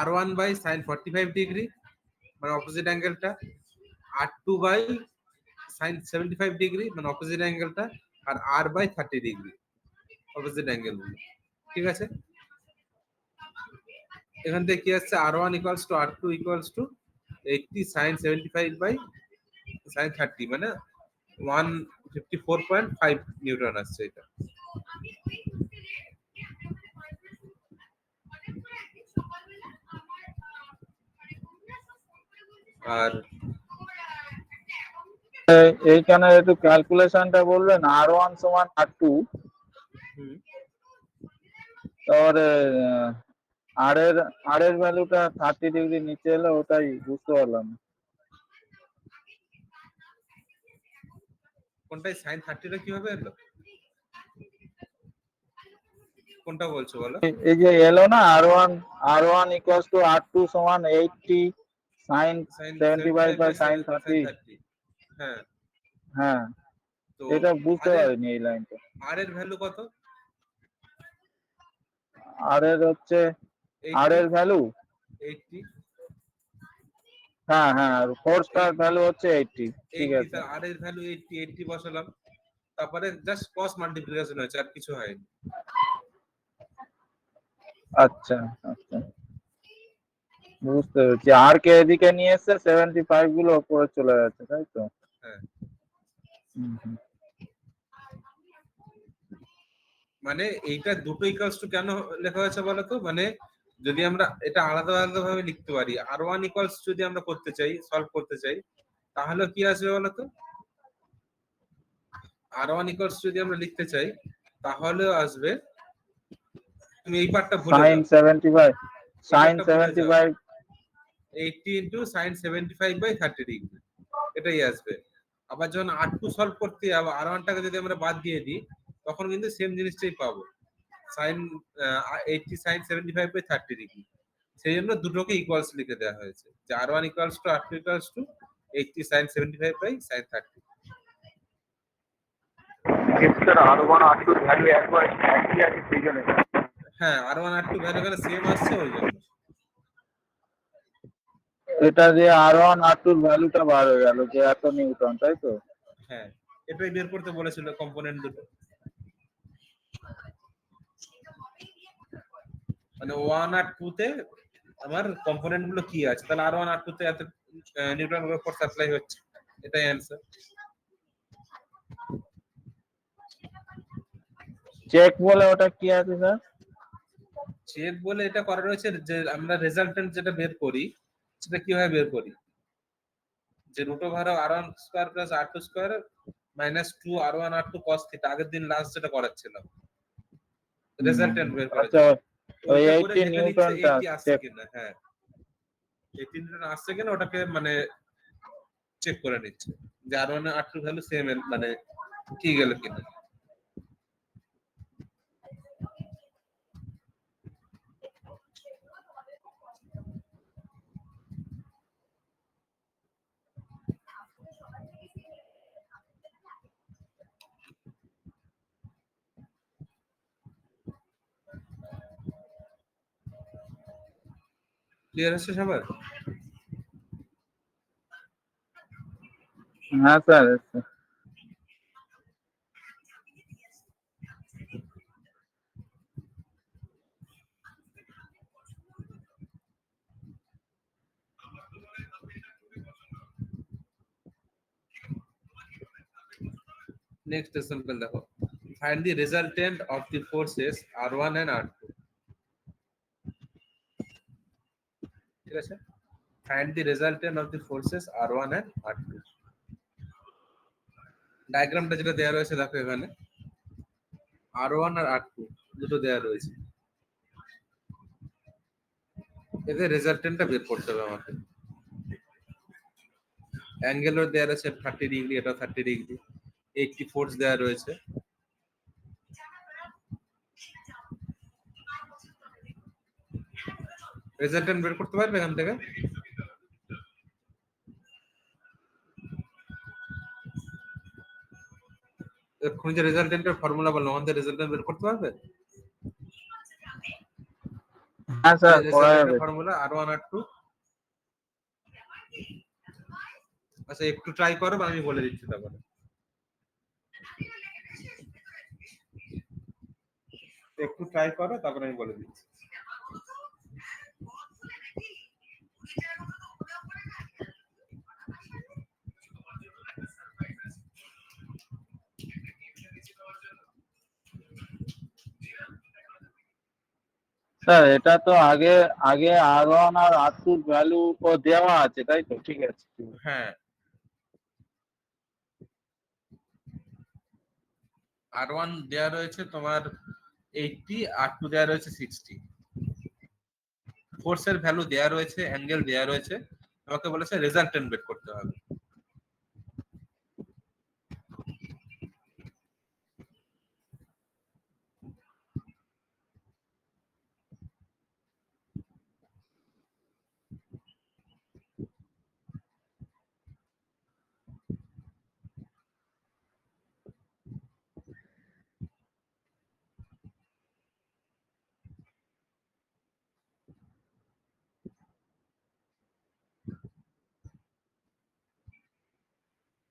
R1 বাই সাইন 45 ডিগ্রি মানে অপোজিট অ্যাঙ্গেলটা, R2 বাই সাইন 75 ডিগ্রি মানে অপোজিট অ্যাঙ্গেলটা, আর R by 30 degree opposite angle গুলো, ঠিক আছে? এখান থেকে কি আসছে? R1 equals to R2 equals to 80 sine 75 by sine 30 মানে 154.5 নিউটন আসছে এটা। আর এইখানে একটু ক্যালকুলেশনটা বলবেন। R1 সমান R2, তারপরে আর এর ভ্যালুটা 30 ডিগ্রি নিচে এলে, ওটাই বুঝতে পারলাম না। কোনটাই সাইন 30টা কিভাবে এলো? কোনটা বলছো বলো? এই যে এলো না, R1 ইকুয়ালস টু R2 সমান 80 সাইন 75 বাই সাইন 30। হ্যাঁ হ্যাঁ, তো এটা বুঝতে পারিনি এই লাইনটা। আর এর ভ্যালু কত? আর এর হচ্ছে, আর এর ভ্যালু 80। হ্যাঁ হ্যাঁ, আর ফোর্সটার ভ্যালু হচ্ছে 80। ঠিক আছে, তার আর এর ভ্যালু 80 বসালাম, তারপরে জাস্ট ক্রস মাল্টিপ্লিকেশন হয়েছে, আর কিছু হয়নি। আচ্ছা আচ্ছা, বুঝতে পেরেছি। আর কে এদিকে নিয়ে এসছে, 75 গুলো উপরে চলে যাচ্ছে, তাই তো? হ্যাঁ হুম, হুম। মানে এইটা দুটো ইকুয়ালস টু কেন লেখা হয়েছে বলতো? মানে যদি আমরা এটা আলাদা আলাদা ভাবে লিখতে পারি, R1 ইকুয়ালস যদি আমরা করতে চাই, সলভ করতে চাই, তাহলে কি আসবে বলতো? R1 ইকুয়ালস যদি আমরা লিখতে চাই, তাহলেও আসবে, তুমি এই পার্টটা ভুলে সাইন যাও, 75 সাইন পার্টটা ভুলে যাও। 75 80 ইন্টু সাইন 75/30 ডিগ্রি, এটাই আসবে। আবার যখন R2 সলভ করতে যাবো, R1টাকে যদি আমরা বাদ দিয়ে দিই, তখন কিন্তু সেম জিনিসটাই পাবো, সাইন 80 সাইন 75/30 ডিগ্রি। সেই জন্য দুটোকে ইকুয়ালস লিখে দেওয়া হয়েছে, যে R1 equals to R2 equals to 80 sine 75/sin 30। কিন্তু স্যার R1 R2 ভ্যালু একবার একই আছে সেই জন্য। হ্যাঁ, R1 R2 ভ্যালু এখানে সেম আসছে ওই জন্য। এটা দিয়ে R1 R2 এর ভ্যালুটা বার হয়ে গেল যে এত নিউটন, তাই তো? হ্যাঁ, এটাই বের করতে বলেছিল কম্পোনেন্ট দুটো, মানে 1 আর 2 তে আমার কম্পোনেন্ট গুলো কি আছে, তাহলে R1 R2 তে এত নিউটন ফোর্স অ্যাপ্লাই হচ্ছে, এটাই অ্যান্সার। চেক বলে ওটা কি আছে স্যার? চেক বলে এটা করা রয়েছে যে আমরা রেজাল্টেন্ট যেটা বের করি সেটা কিভাবে বের করি, যে root over R1 square plus R2 square minus 2 R1 R2 cos theta, আগের দিন লাস্ট যেটা করাচ্ছিলাম রেজাল্টেন্ট বের করার আচ্ছা, জন্য। ওই ওইটা করে 80 দেখে নিচ্ছে নিউটনটা 80 আসছে চেক। কিনা। হ্যাঁ, 80 নিউটন আসছে কিনা ওটাকে মানে চেক করে নিচ্ছে, যে R1 R2 ভ্যালু সেম মানে ঠিক গেল কিনা। ক্লিয়ার আছে সবার? হ্যাঁ স্যার। নেক্সট এক্সাম্পল দেখো, find the resultant of the forces R1 and R2। ঠিক আছে, find the resultant of the forces R1 and R2। ডায়াগ্রামটা যেটা দেওয়া রয়েছে দেখো, এখানে R1 আর R2 দুটো দেওয়া রয়েছে, এদের রেজাল্টেন্টটা বের করতে হবে আমাকে। অ্যাঙ্গেলও দেওয়া রয়েছে 30 ডিগ্রি, এটা 30 ডিগ্রি, 80 ফোর্স দেওয়া রয়েছে। রেজাল্টেন্ট বের করতে পারবে এখান থেকে? এক্ষুনি যে রেজাল্টেন্টের ফর্মুলা বললাম, আমাদের রেজাল্টেন্ট বের করতে পারবে? হ্যাঁ স্যার, করা যাবে। রেজাল্টেন্টের ফর্মুলা R1 R2। আচ্ছা, একটু ট্রাই করো, আমি বলে দিচ্ছি তারপরে। একটু ট্রাই করো, তারপরে আমি বলে দিচ্ছি। স্যার এটা তো আগে আগে R1 আর R2 এর ভ্যালু ও দেওয়া আছে, তাই তো? ঠিক আছে। হ্যাঁ, R1 দেয়া রয়েছে তোমার 80, R2 দেয়া রয়েছে 60। ফোর্সের ভ্যালু দেয়া রয়েছে, অ্যাঙ্গেল দেয়া রয়েছে, আমাকে বলেছে রেজাল্টেন্ট বের করতে হবে।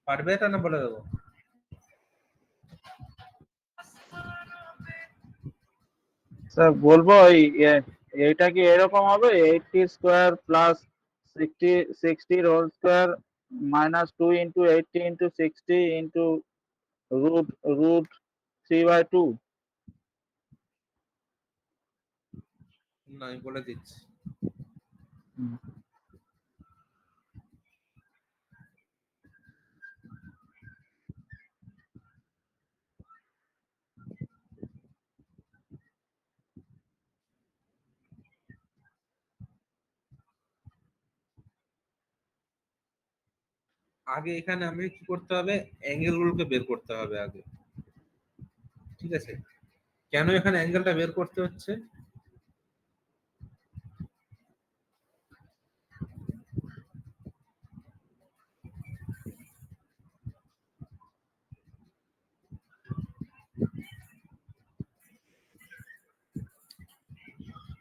পারবে এটা না বলে দেবো? স্যার বলবো এইটা কি এরকম হবে, 80 square plus 60 whole square minus 2 into 80 into 60 into root root 3/2। না, আমি বলে দিচ্ছি। আগে এখানে আমি কি করতে হবে, অ্যাঙ্গেল গুলোকে বের করতে হবে আগে, ঠিক আছে? কেন এখানে অ্যাঙ্গেলটা বের করতে হচ্ছে?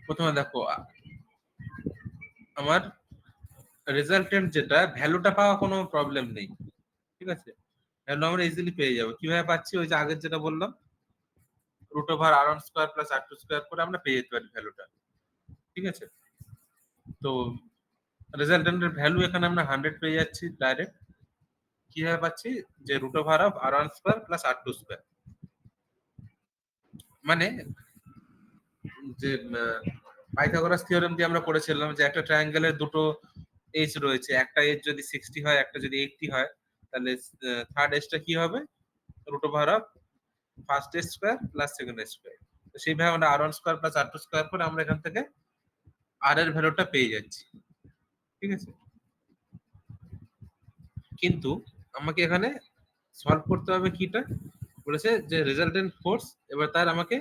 প্রথমে দেখো আমার রেজাল্টেন্ট যেটা ভ্যালুটা পাওয়া কোনো প্রবলেম নেই, ঠিক আছে? ভ্যালু আমরা ইজিলি পেয়ে যাবো। কিভাবে পাচ্ছি? ওই যে আগের যেটা বললাম, root over r1 square plus r2 square করে আমরা পেয়ে যেতে পারি ভ্যালুটা, ঠিক আছে? তো রেজাল্টেন্টের ভ্যালু এখানে আমরা 100 পেয়ে যাচ্ছি ডাইরেক্ট। কিভাবে পাচ্ছি? যে root over of r1 square plus r2 square, মানে যে পাইথাগোরাস থিওরেম দিয়ে আমরা করেছিলাম যে একটা ট্রায়াঙ্গেলের দুটো এজ রয়েছে, একটা এজ যদি 60 হয়, একটা যদি 80 হয়, তাহলে থার্ড এজটা কি হবে? Root over of first edge square plus second edge square. তো সেইভাবে আমরা r1 square plus r2 square করে আমরা এখান থেকে r এর ভ্যালুটা পেয়ে যাচ্ছি, ঠিক আছে? কিন্তু আমাকে এখানে সলভ করতে হবে কিটা বলেছে যে রেজাল্টেন্ট ফোর্স, এবার তার আমাকে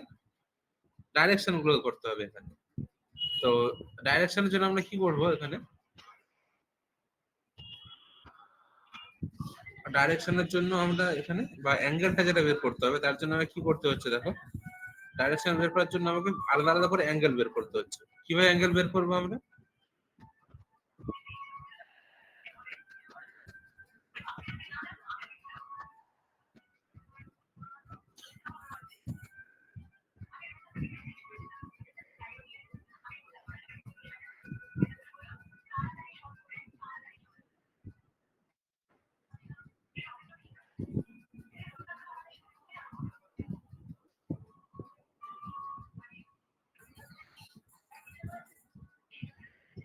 ডাইরেকশন গুলো করতে হবে এখানে। তো ডাইরেকশনের জন্য আমরা কি করব? এখানে ডাইরেকশনের জন্য আমরা এখানে বা অ্যাঙ্গেলটা যেটা বের করতে হবে তার জন্য আমাকে কি করতে হচ্ছে দেখো, ডাইরেকশন বের করার জন্য আমাকে আলাদা আলাদা করে অ্যাঙ্গেল বের করতে হচ্ছে। কিভাবে অ্যাঙ্গেল বের করবো আমরা?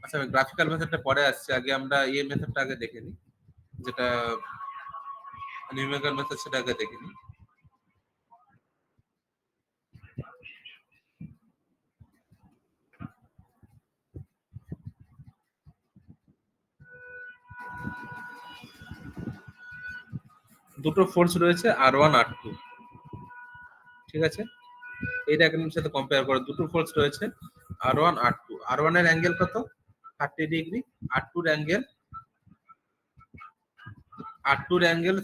আচ্ছা, আমি গ্রাফিক্যাল মেথডটা পরে আসছে, আগে আমরা এই মেথডটা আগে দেখে নিই, যেটা নিউমেরিক্যাল মেথড, সেটা আগে দেখে নিই। দুটো ফোর্স রয়েছে r1 r2, ঠিক আছে? এইটা এর সাথে কম্পেয়ার করো, দুটো ফোর্স রয়েছে r1 r2। r1 এর অ্যাঙ্গেল কত? 30 ডিগ্রি। r2 এর অ্যাঙ্গেল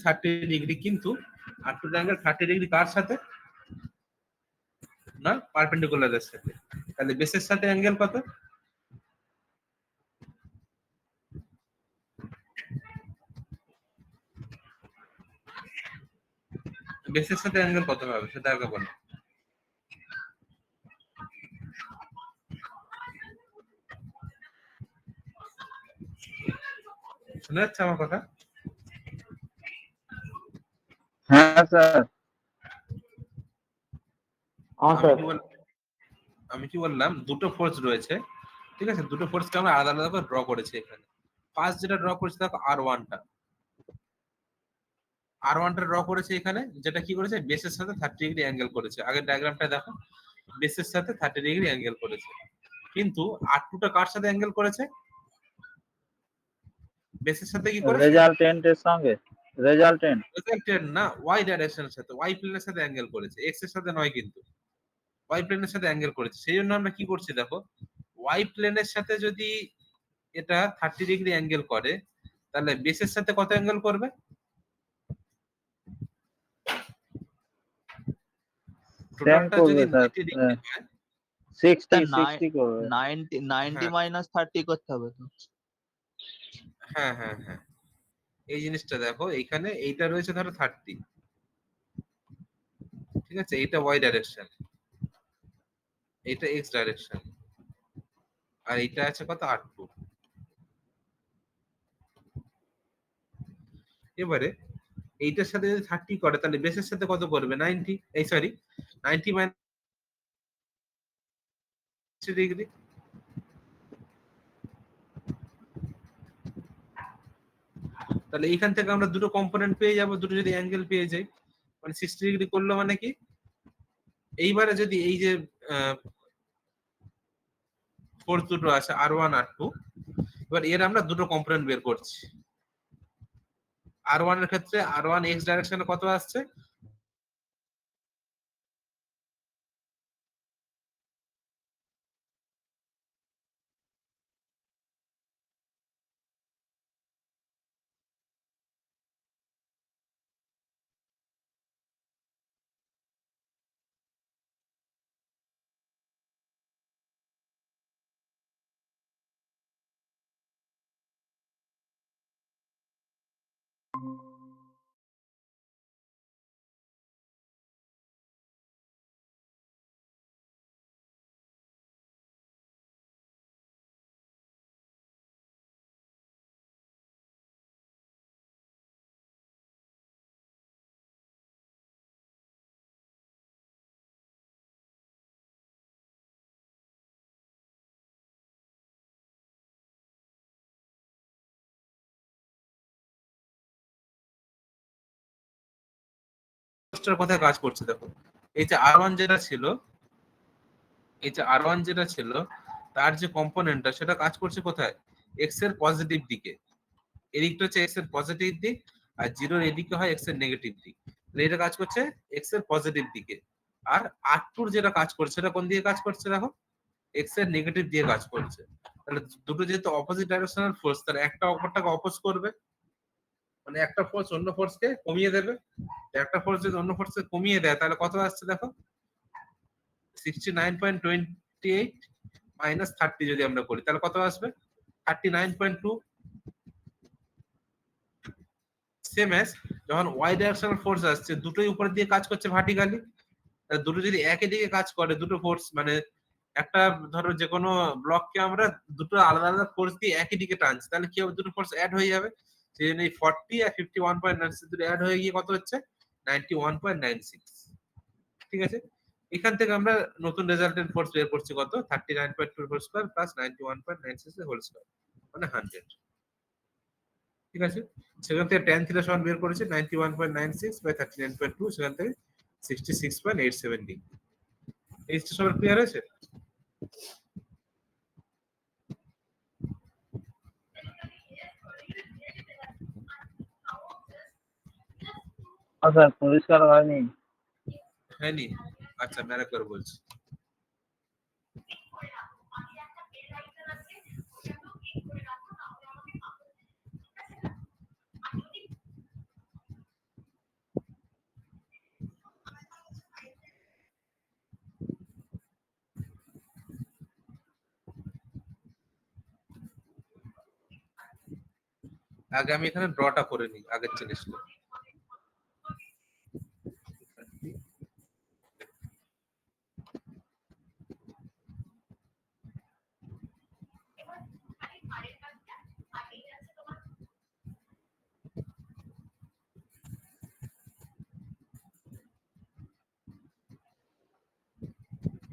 30 ডিগ্রি, কিন্তু r2 এর অ্যাঙ্গেল 30 ডিগ্রি কার সাথে? না, পারপেন্ডিকুলারের সাথে। তাহলে বেসের সাথে অ্যাঙ্গেল কত? বেসের সাথে অ্যাঙ্গেল কত হবে সেটা আগে বলো। শুনে যাচ্ছে আমার কথা? হ্যাঁ স্যার। আমি কি বললাম, দুটো ফোর্স রয়েছে, ঠিক আছে? দুটো ফোর্সকে আমরা আলাদা আলাদা করে ড্র করেছি এখানে। ফার্স্ট যেটা ড্র করেছি দেখো r1টা, r1টা ড্র করেছে এখানে, যেটা কি করেছে? বেসের সাথে 30 ডিগ্রি অ্যাঙ্গেল করেছে। আগের ডায়াগ্রামটা দেখো, বেসের সাথে 30 ডিগ্রি অ্যাঙ্গেল করেছে। কিন্তু r2টা কার সাথে অ্যাঙ্গেল করেছে? বেসের সাথে কি করেছে? রেজাল্টেন্টের সঙ্গে। রেজাল্টেন্ট রেজাল্টেন্ট না, y ডাইরেকশনের সাথে, y প্লেনের সাথে অ্যাঙ্গেল করেছে, x এর সাথে নয় কিন্তু। y প্লেনের সাথে অ্যাঙ্গেল করেছে, সেই জন্য আমরা কি করছি দেখো, y প্লেনের সাথে যদি এটা 30 ডিগ্রি অ্যাঙ্গেল করে, তাহলে বেসের সাথে কত অ্যাঙ্গেল করবে? টোটালটা যদি 90 ডিগ্রি হয়, 60 করবে। 90 মাইনাস 30 করতে হবে তো। হ্যাঁ হ্যাঁ হ্যাঁ, এই জিনিসটা দেখো, এইখানে এইটা রয়েছে ধরো 30, ঠিক আছে? এইটা y ডাইরেকশন, এইটা x ডাইরেকশন, আর এইটা আছে কত? r2। এবারে এইটার সাথে যদি 30 করে, তাহলে বেসের সাথে কত করবে? 90, এই সরি 90 মাইনাস ডিগ্রি। তাহলে এইখান থেকে আমরা দুটো কম্পোনেন্ট পেয়ে যাব, দুটো যদি অ্যাঙ্গেল পেয়ে যাই, মানে 60 ডিগ্রি করলো মানে কি? এইবারে যদি এই যে ফোর্স দুটো আছে r1 r2, এবার এর আমরা দুটো কম্পোনেন্ট বের করছি। R1 এর ক্ষেত্রে R1 x ডাইরেকশনে কত আসছে? কোথায় কাজ করছে দেখো, এই যে R1 যেটা ছিল, এই যে R1 যেটা ছিল তার যে কম্পোনেন্টটা সেটা কাজ করছে কোথায়? এক্স এর পজিটিভ দিকে। এদিকটা হচ্ছে এক্স এর পজিটিভ দিক, আর জিরোর এদিকে হয় এক্স এর নেগেটিভ দিক। তাহলে এটা কাজ করছে এক্স এর পজিটিভ দিকে। আর R2 যেটা কাজ করছে সেটা কোন দিকে কাজ করছে দেখো? এক্স এর নেগেটিভ দিয়ে কাজ করছে। তাহলে দুটো যেহেতু অপোজিট ডাইরেকশনাল ফোর্স, তাহলে একটা অপরটাকে অপোজ করবে, মানে একটা ফোর্স অন্য ফোর্সকে কমিয়ে দেবে। একটা ফোর্স যদি অন্য ফোর্সকে কমিয়ে দেয় তাহলে কত আসছে দেখো? 69.28 মাইনাস 30 যদি আমরা করি তাহলে কত আসবে? 39.2। সেম এস যখন ওয়াই ডাইরেকশনাল ফোর্স আসছে, দুটোই উপর দিয়ে কাজ করছে ভার্টিক্যালি। দুটো যদি একই দিকে কাজ করে, দুটো ফোর্স মানে একটা ধরো যে কোনো ব্লককে আমরা দুটো আলাদা আলাদা ফোর্স দিয়ে একই দিকে টানছি, তাহলে কি হবে? দুটো ফোর্স অ্যাড হয়ে যাবে। সেই জন্য এই 40 আর 51.96 দুটো অ্যাড হয়ে গিয়ে কত হচ্ছে? 91.96। ঠিক আছে, এখান থেকে আমরা নতুন রেজাল্টেন্ট ফোর্স বের করছি কত? 39.2 whole square plus 91.96 whole square, মানে 100। ঠিক আছে, সেখান থেকে tan থিটা সমান বের করেছি 91.96 বাই 39.2, সেখান থেকে 66.87 ডিগ্রি। এই সবার ক্লিয়ার হয়েছে? স্যার পরিষ্কার হয়নি। হ্যাঁ নি, আচ্ছা আমি আরেকবার বলছি। আগে আমি এখানে ড্রটা করে নিই আগের জিনিসটা।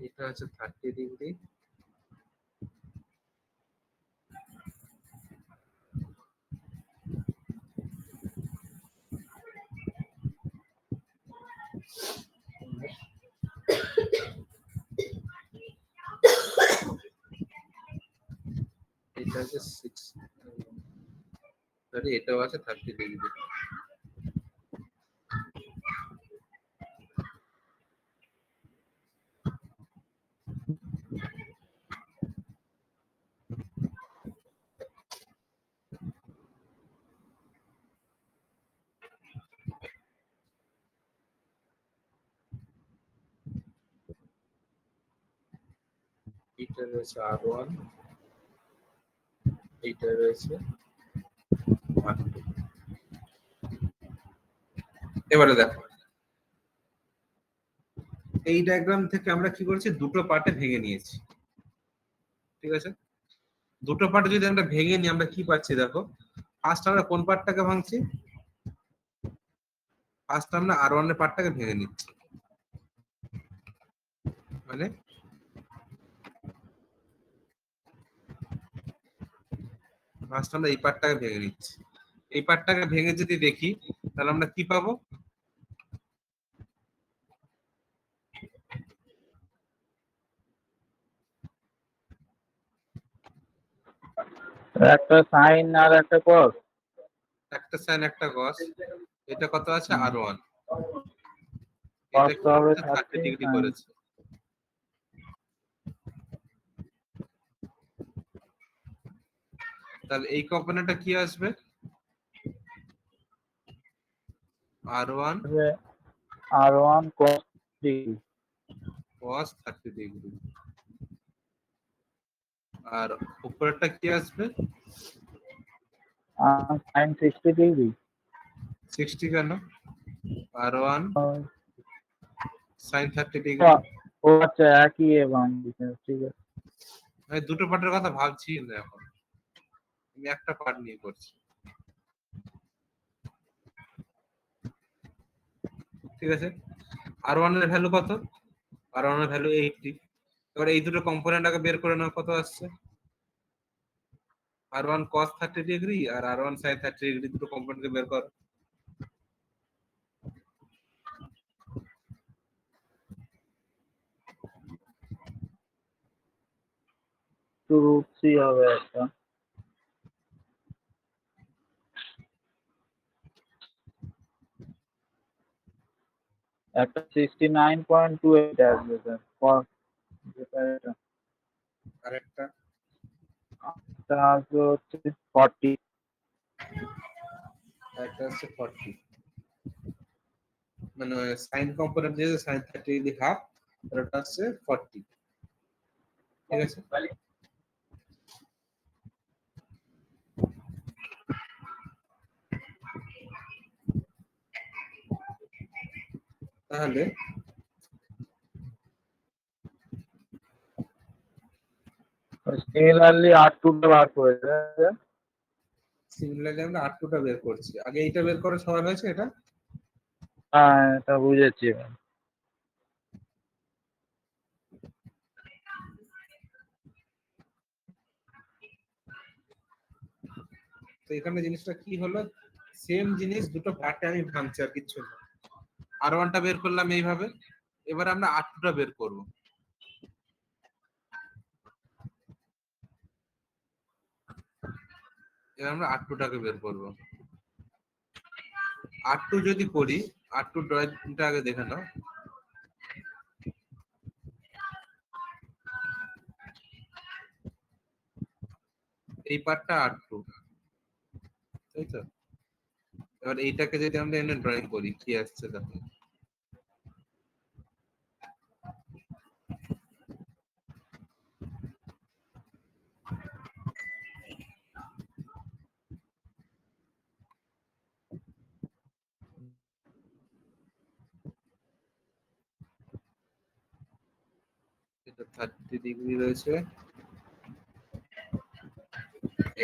এটা হচ্ছে 30 ডিগ্রি, এটা হচ্ছে 6, সরি এটাও আছে 30 ডিগ্রি। এটা রয়েছে R1, এইটা রয়েছে R2। এবারে দেখো, এই ডায়াগ্রাম থেকে আমরা কি করেছি? দুটো পার্টে ভেঙে নিয়েছি। ঠিক আছে, দুটো পার্টে যদি আমরা ভেঙে নিই আমরা কি পাচ্ছি দেখো? ফার্স্ট আমরা কোন পার্টটাকে ভাঙছি? ফার্স্ট আমরা R1 এর পার্টটাকে ভেঙে নিচ্ছি, মানে ফার্স্ট আমরা এই পার্টটাকে ভেঙে নিচ্ছি। এই পার্টটাকে ভেঙে যদি দেখি তাহলে আমরা কি পাবো? একটা সাইন আর একটা কস। একটা সাইন একটা কস, এটা কত আছে R1, cos এটা কি হবে 30 30 ডিগ্রি sin। করেছে। তাহলে এই কম্পোনেন্টটা কি আসবে, R1 হবে R1 cos degree cos 30 degree, আর উপরেরটা কি আসবে, sin 60 degree। 60 কেন, R1 ও sin 30 ডিগ্রি। ও আচ্ছা, একই এ বাম দিকে, ঠিক আছে। আমি দুটো পার্টের কথা ভাবছি না এখন, আমি একটা পার্ট নিয়ে করছি। ঠিক আছে, R1 এর ভ্যালু কত, R1 এর ভ্যালু 80। এবার এই দুটো কম্পোনেন্ট আগে বের করে নাও, কত আসছে, R1 cos 30 ডিগ্রি আর R1 sin 30 ডিগ্রি, দুটো কম্পোনেন্টকে বের কর। 2√3 হবে একটা, একটা 69.28 আসবে স্যার, cos যেটা এটা, আর একটা এটা আসবে হচ্ছে 40। হচ্ছে 40, মানে সাইন কম্পোনেন্ট যে sin 30 ডিগ্রি হাফ, আর ওটা হচ্ছে 40। ঠিক আছে, তাহলে সিমিলারলি R2 টা বার করেছে। সিমিলারলি আমরা R2 টা বের করছি, আগে এইটা বের করার সময় হয়েছে এটা। হ্যাঁ, এটা বুঝেছি। তো এখানে জিনিসটা কি হলো, সেম জিনিস দুটো পার্টে আমি ভাঙছি, আর কিচ্ছু না। R1 টা বের করলাম এইভাবে, এবার আমরা R2 টা বের করব। এবার আমরা R2 টাকে বের করব। R2 যদি করি, R2 ড্রয়িংটা আগে দেখে নাও। এই পার্টটা R2, তাই তো। এবার এইটাকে যদি আমরা এনে ড্রয়িং করি, কি আসছে দেখো। এটা 30 ডিগ্রি রয়েছে,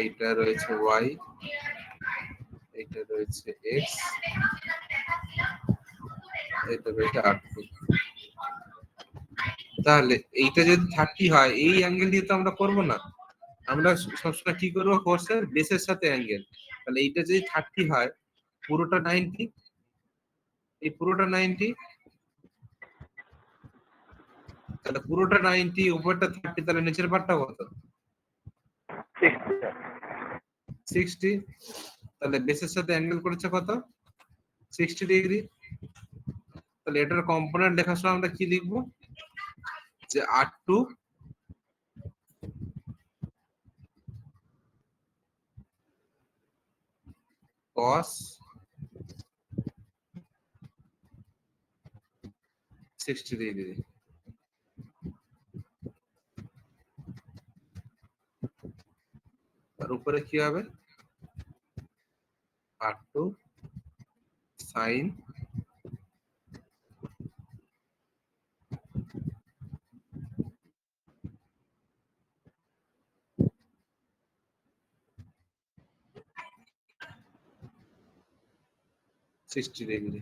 এইটা রয়েছে y, এইটা রয়েছে x, এটা রয়েছে R2। তাহলে এইটা যদি 30 হয়, এই অ্যাঙ্গেল দিয়ে তো আমরা করব না, আমরা সবসময় কি করবো, কোর্সের বেসের সাথে অ্যাঙ্গেল। তাহলে এইটা যদি 30 হয়, পুরোটা 90, এই পুরোটা 90, তাহলে পুরোটা 90, উপরটা 30, তাহলে নিচের পার্টটা কত, 60। তাহলে বেসের সাথে অ্যাঙ্গেল করেছে কত, 60 ডিগ্রি। তাহলে এটার কম্পোনেন্ট লেখার সময় আমরা কি লিখবো, যে R2 cos 60 ডিগ্রি। তার উপরে কি হবে, R2 sin 60 ডিগ্রি।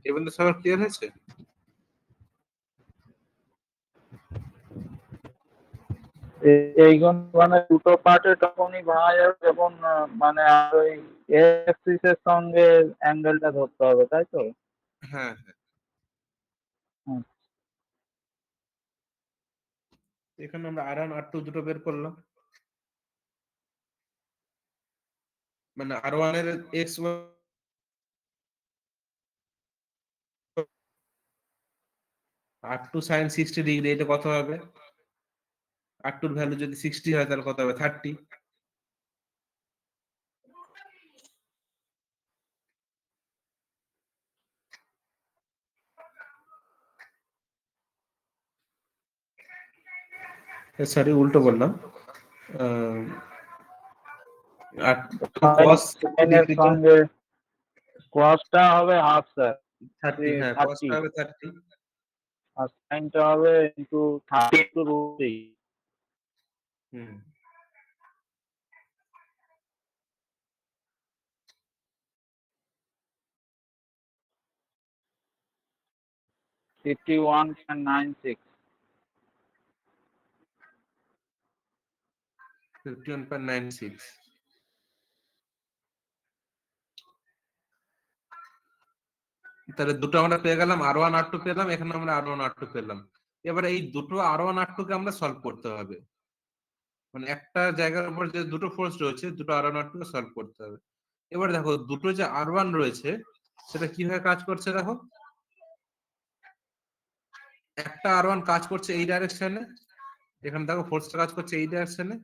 এবার তো সবার ক্লিয়ার হয়েছে। এইগুলো মানে দুটো পার্টে তখনই ভাঙা যাবে যখন মানে আর ওই এক্সিস এর সঙ্গে অ্যাঙ্গেলটা ধরতে হবে, তাই তো? হ্যাঁ, হুম। এখানে আমরা R1 R2 দুটো বের করলাম, মানে R1 এর x R2 sin 60 ডিগ্রি, এটা কত হবে? R2 এর ভ্যালু যদি 60 হয় তাহলে কত হবে? 30। সরি, উল্টো বললাম। cos 60 এর ডিগ্রি তো সঙ্গে cosটা হবে হাফ স্যার, 30, হ্যাঁ cos 30, টা হবে 30। আর সাইনটা হবে ইন্টু 30 ইন্টু √3। হুম, 51.96। 51.96। তাহলে দুটো আমরা পেয়ে গেলাম, R1 R2 পেলাম, এখানে আমরা R1 R2 পেলাম। এবারে এই দুটো R1 R2 কে আমরা সলভ করতে হবে, মানে একটা জায়গার উপর যে দুটো ফোর্স রয়েছে, দুটো R1 R2 কে সলভ করতে হবে। এবার দেখো দুটো যে R1 রয়েছে সেটা কিভাবে কাজ করছে দেখো। একটা R1 কাজ করছে এই ডাইরেকশনে, এখানে দেখো ফোর্সটা কাজ করছে এই ডাইরেকশনে,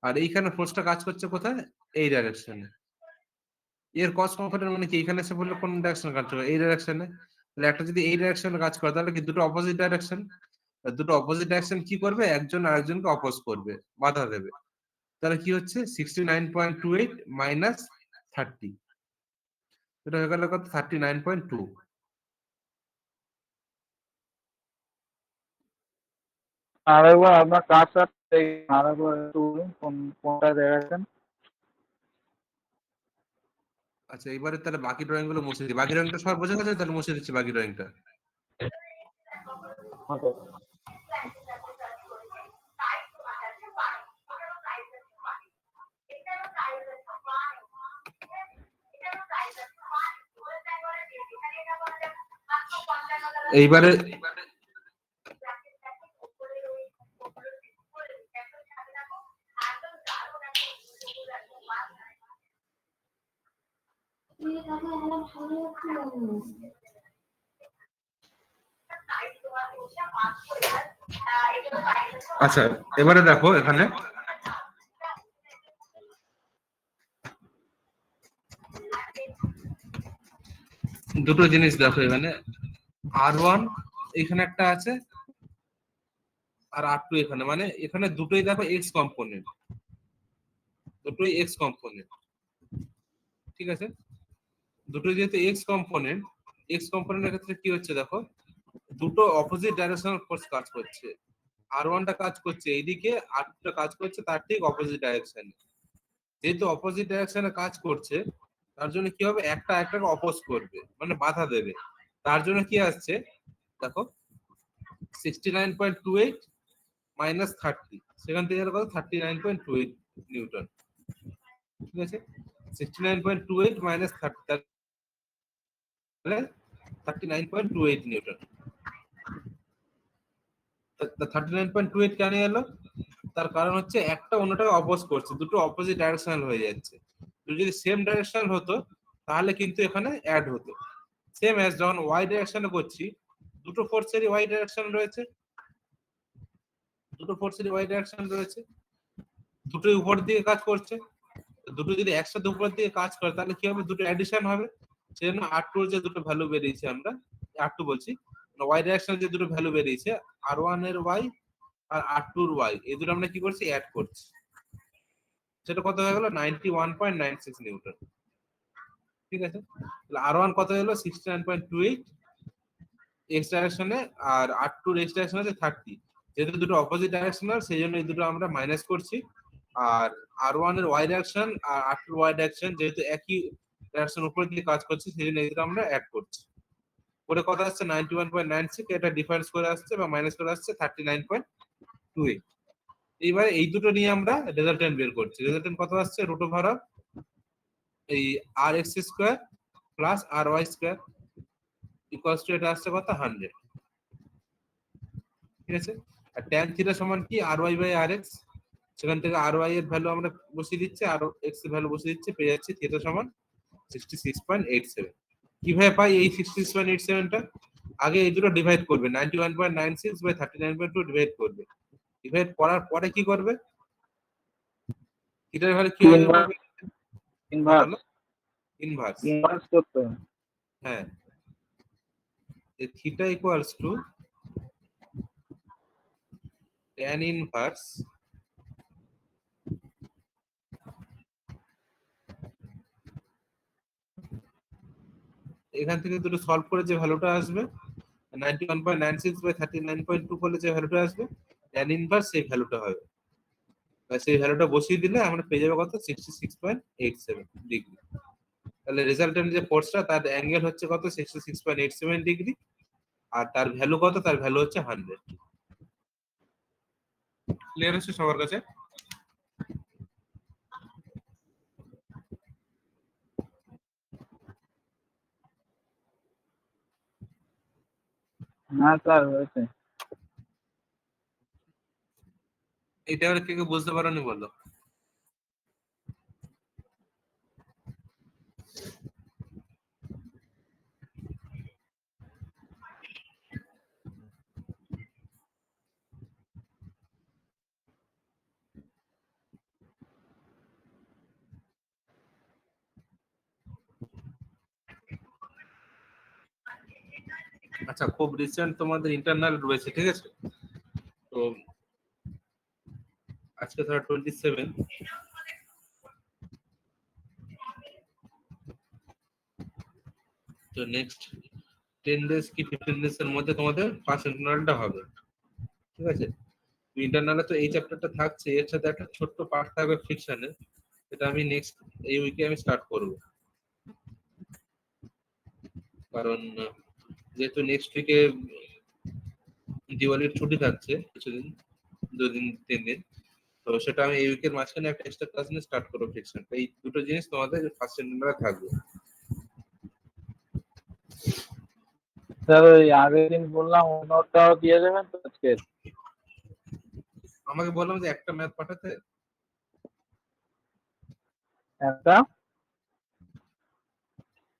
আর এইখানে ফোর্সটা কাজ করছে কোথায়? এই ডাইরেকশনে। এর কস কম্পোনেন্ট মানে কি, এখানে এসে বললে কোন ডাইরেকশনে কাজ করবে? এই ডাইরেকশনে। তাহলে একটা যদি এই ডাইরেকশনে কাজ করে তাহলে কি দুটো অপোজিট ডাইরেকশন, দুটো অপোজিট ডাইরেকশন কি করবে? একজন আরেকজনকে অপোজ করবে, বাধা দেবে। তাহলে কি হচ্ছে 69.28 মাইনাস 30, এটা হয়ে গেল কত? 39.2। আরেকবার আপনার কাজটা আরেকবার একটু বলুন, কোনটা দেখাচ্ছেন? আচ্ছা, এবারে তাহলে বাকি ড্রয়িং গুলো মুছে দিই। বাকি ড্রয়িংটা সব বোঝা গেছে? তাহলে মুছে দিচ্ছি বাকি ড্রয়িংটা। এইবারে আচ্ছা, এবারে দেখো এখানে দুটো জিনিস দেখো। এখানে R1 এখানে একটা আছে, আর R2 এখানে, মানে এখানে দুটোই দেখো এক্স কম্পোনেন্ট, দুটোই এক্স কম্পোনেন্ট, ঠিক আছে? দুটোই যেহেতু এক্স কম্পোনেন্টের ক্ষেত্রে কি হচ্ছে দেখো, দুটো অপোজিট ডাইরেকশনাল ফোর্স কাজ করছে। R1 টা কাজ করছে এইদিকে, R2 টা কাজ করছে তার ঠিক অপোজিট ডাইরেকশনে। যেহেতু অপোজিট ডাইরেকশনে কাজ করছে তার জন্য কি হবে, একটা একটাকে অপোজ করবে, মানে বাধা দেবে। তার জন্য কি আসছে দেখো, 69.28 মাইনাস 30, সেখান থেকে কত? 39.28 নিউটন, ঠিক আছে? 69.28 মাইনাস 30 তাহলে 39.28 নিউটন। 39.28 কেন এলো? তার কারণ হচ্ছে একটা অন্যটাকে অপোজ করছে, দুটো অপোজিট ডাইরেকশনাল হয়ে যাচ্ছে। যদি সেম ডাইরেকশনাল হতো তাহলে কিন্তু এখানে অ্যাড হতো। সেম অ্যাজ যখন ওয়াই ডাইরেকশনে করছি, দুটো ফোর্সেরই ওয়াই ডাইরেকশন রয়েছে, দুটোই উপর দিকে কাজ করছে। দুটো যদি একসাথে উপর দিকে কাজ করে তাহলে কি হবে? দুটো অ্যাডিশন হবে। সেজন্য R2 এর যে দুটো ভ্যালু বেরিয়েছে, আমরা R2 বলছি, ওয়াই ডাইরেকশনে যে দুটো ভ্যালু বেরিয়েছে, R1 এর ওয়াই আর R2 এর ওয়াই, এই দুটো আমরা কি করছি? অ্যাড করছি। সেটা কত হয়ে গেল? 91.96 নিউটন, ঠিক আছে? তাহলে R1 কত হলো? 69.28 এক্স ডাইরেকশনে, আর R2 এর এক্স ডাইরেকশন আছে 30। যেহেতু দুটো অপোজিট ডাইরেকশনাল সেই জন্য এই দুটো আমরা মাইনাস করছি। আর R1 এর ওয়াই ডাইরেকশন আর R2 এর ওয়াই ডাইরেকশন যেহেতু একই ডাইরেকশন উপর দিকে কাজ করছে সেই জন্য এই দুটো আমরা অ্যাড করছি। পরে কত আসছে? 91.96, এটা ডিফারেন্স করে আসছে বা মাইনাস করে আসছে 39.28। এইবারে এই দুটো নিয়ে আমরা রেজাল্টেন্ট বের করছি। রেজাল্টেন্ট কত আসছে? রুট ওভার অফ এই RX square plus RY square equals to, এটা আসছে কত? 100, ঠিক আছে? আর tan থিটা সমান কি ry/rx, সেখান থেকে ry এর ভ্যালু আমরা বসিয়ে দিচ্ছি আর x এর ভ্যালু বসিয়ে দিচ্ছি, পেয়ে যাচ্ছি থিটা সমান 66.87। কিভাবে পাই এই 66.87 টা? আগে এই দুটো ডিভাইড করবে, 91.96 বাই 39.2 ডিভাইড করবে। ডিভাইড করার পরে কি করবে? থিটার ভ্যালু কি হবে বলবে? Inverse inverse. ইনভার্স করতে হবে। হ্যাঁ, theta equals to tan inverse এখান থেকে দুটো সলভ করে যে ভ্যালুটা আসবে 91.96 বাই 39.2 করলে যে ভ্যালুটা আসবে tan ইনভার্স সেই ভ্যালুটা হবে। সেই ভ্যালুটা বসিয়ে দিলে আমরা পেয়ে যাবো কত? 66.87 ডিগ্রি। তাহলে রেজাল্টেন্ট যে ফোর্সটা তার অ্যাঙ্গেল হচ্ছে কত? 66.87 ডিগ্রি। আর তার ভ্যালু কত? তার ভ্যালু হচ্ছে 100। ক্লিয়ার হচ্ছে সবার কাছে? হ্যাঁ স্যার হয়েছে। এটা এবার কে কে বুঝতে পারোনি বলো? আচ্ছা, খুব রিসেন্ট তোমাদের ইন্টারনাল রয়েছে, ঠিক আছে? তো আজকে ধরো 27, তো নেক্সট 10 ডেজ কি 15 ডেজ এর মধ্যে তোমাদের ফার্স্ট ইন্টারনালটা হবে, ঠিক আছে? ইন্টারনালে তো এই চ্যাপ্টারটা থাকছে, এর সাথে একটা ছোট্ট পার্ট থাকবে ফ্রিকশনের, এটা আমি নেক্সট এই উইকে আমি স্টার্ট করব। কারণ যেহেতু নেক্সট উইকে দিওয়ালির ছুটি থাকছে কিছুদিন, 2 দিন 3 দিন, তো সেটা আমি এই উইকের মাঝখানে একটা এক্সট্রা ক্লাস নিয়ে স্টার্ট করবো ফ্রিকশন। এই দুটো জিনিস তোমাদের ফার্স্ট ইন্টারনালে থাকবে। স্যার ওই আগের দিন বললাম ওই নোটটাও দিয়ে দেবেন তো আজকে? আমাকে বললাম যে একটা ম্যাথ পাঠাতে, একটা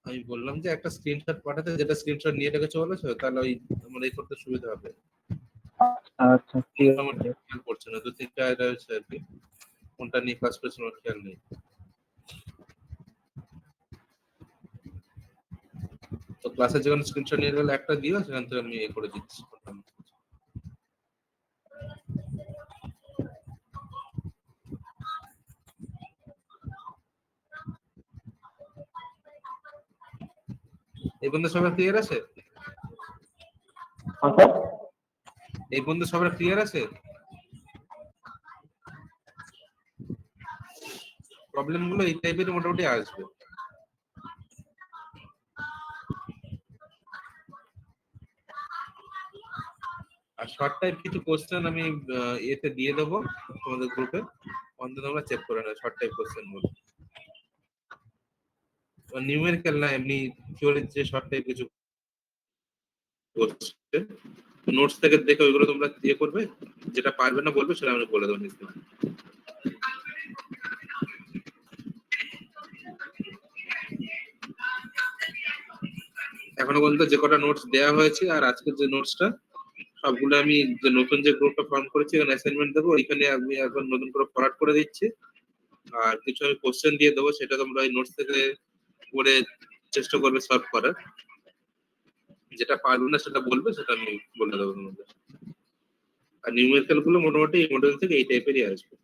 আমি বললাম যে একটা স্ক্রিনশট পাঠাতে, যেটা স্ক্রিনশট নিয়ে রেখেছো বলেছো, তাহলে ওই আমার এই করতে সুবিধা হবে। আচ্ছা ঠিক আমার আছে। খেয়াল পড়ছে না, 2-3টা রয়েছে আর কি, কোনটা নিয়ে কাজ করছে আমার খেয়াল নেই। তো ক্লাসে যখন স্ক্রিনশট নিয়ে গেলে একটা দিও, সেখান থেকে আমি এ করে দিচ্ছি। এই বন্ধু সবার ক্লিয়ার আছে? এই বন্ধু সবার ক্লিয়ার আছে? প্রবলেম গুলো এই টাইপের মোটামুটি আসবে। আর শর্ট টাইপ কিছু কোশ্চেন আমি এতে দিয়ে দেবো তোমাদের গ্রুপে, অন্তত তোমরা চেক করে নাও শর্ট টাইপ কোশ্চেন গুলো। নিউমেরিক্যাল না, এমনি থিওরির যে শর্ট টাইপ কিছু কোশ্চেন নোটস থেকে দেখে ওইগুলো তোমরা দিয়ে করবে, যেটা পারবে না বলবে সেটা আমি বলে দেবো নিতে। এখনো পর্যন্ত যে কটা নোটস দেওয়া হয়েছে আর আজকের যে নোটসটা, সবগুলো আমি যে নতুন যে গ্রুপটা ফর্ম করেছি এখানে অ্যাসাইনমেন্ট দেবো, ওইখানে আমি এখন নতুন করে ফরওয়ার্ড করে দিচ্ছি। আর কিছু আমি কোশ্চেন দিয়ে দেবো, সেটা তোমরা এই নোটস থেকে করে চেষ্টা করবে সলভ করার। যেটা পারবে না সেটা বলবে, সেটা আমি বলে দেবো তোমাদের। আর নিউমেরিক্যাল গুলো মোটামুটি এই মডেল থেকে এই টাইপেরই আসবে।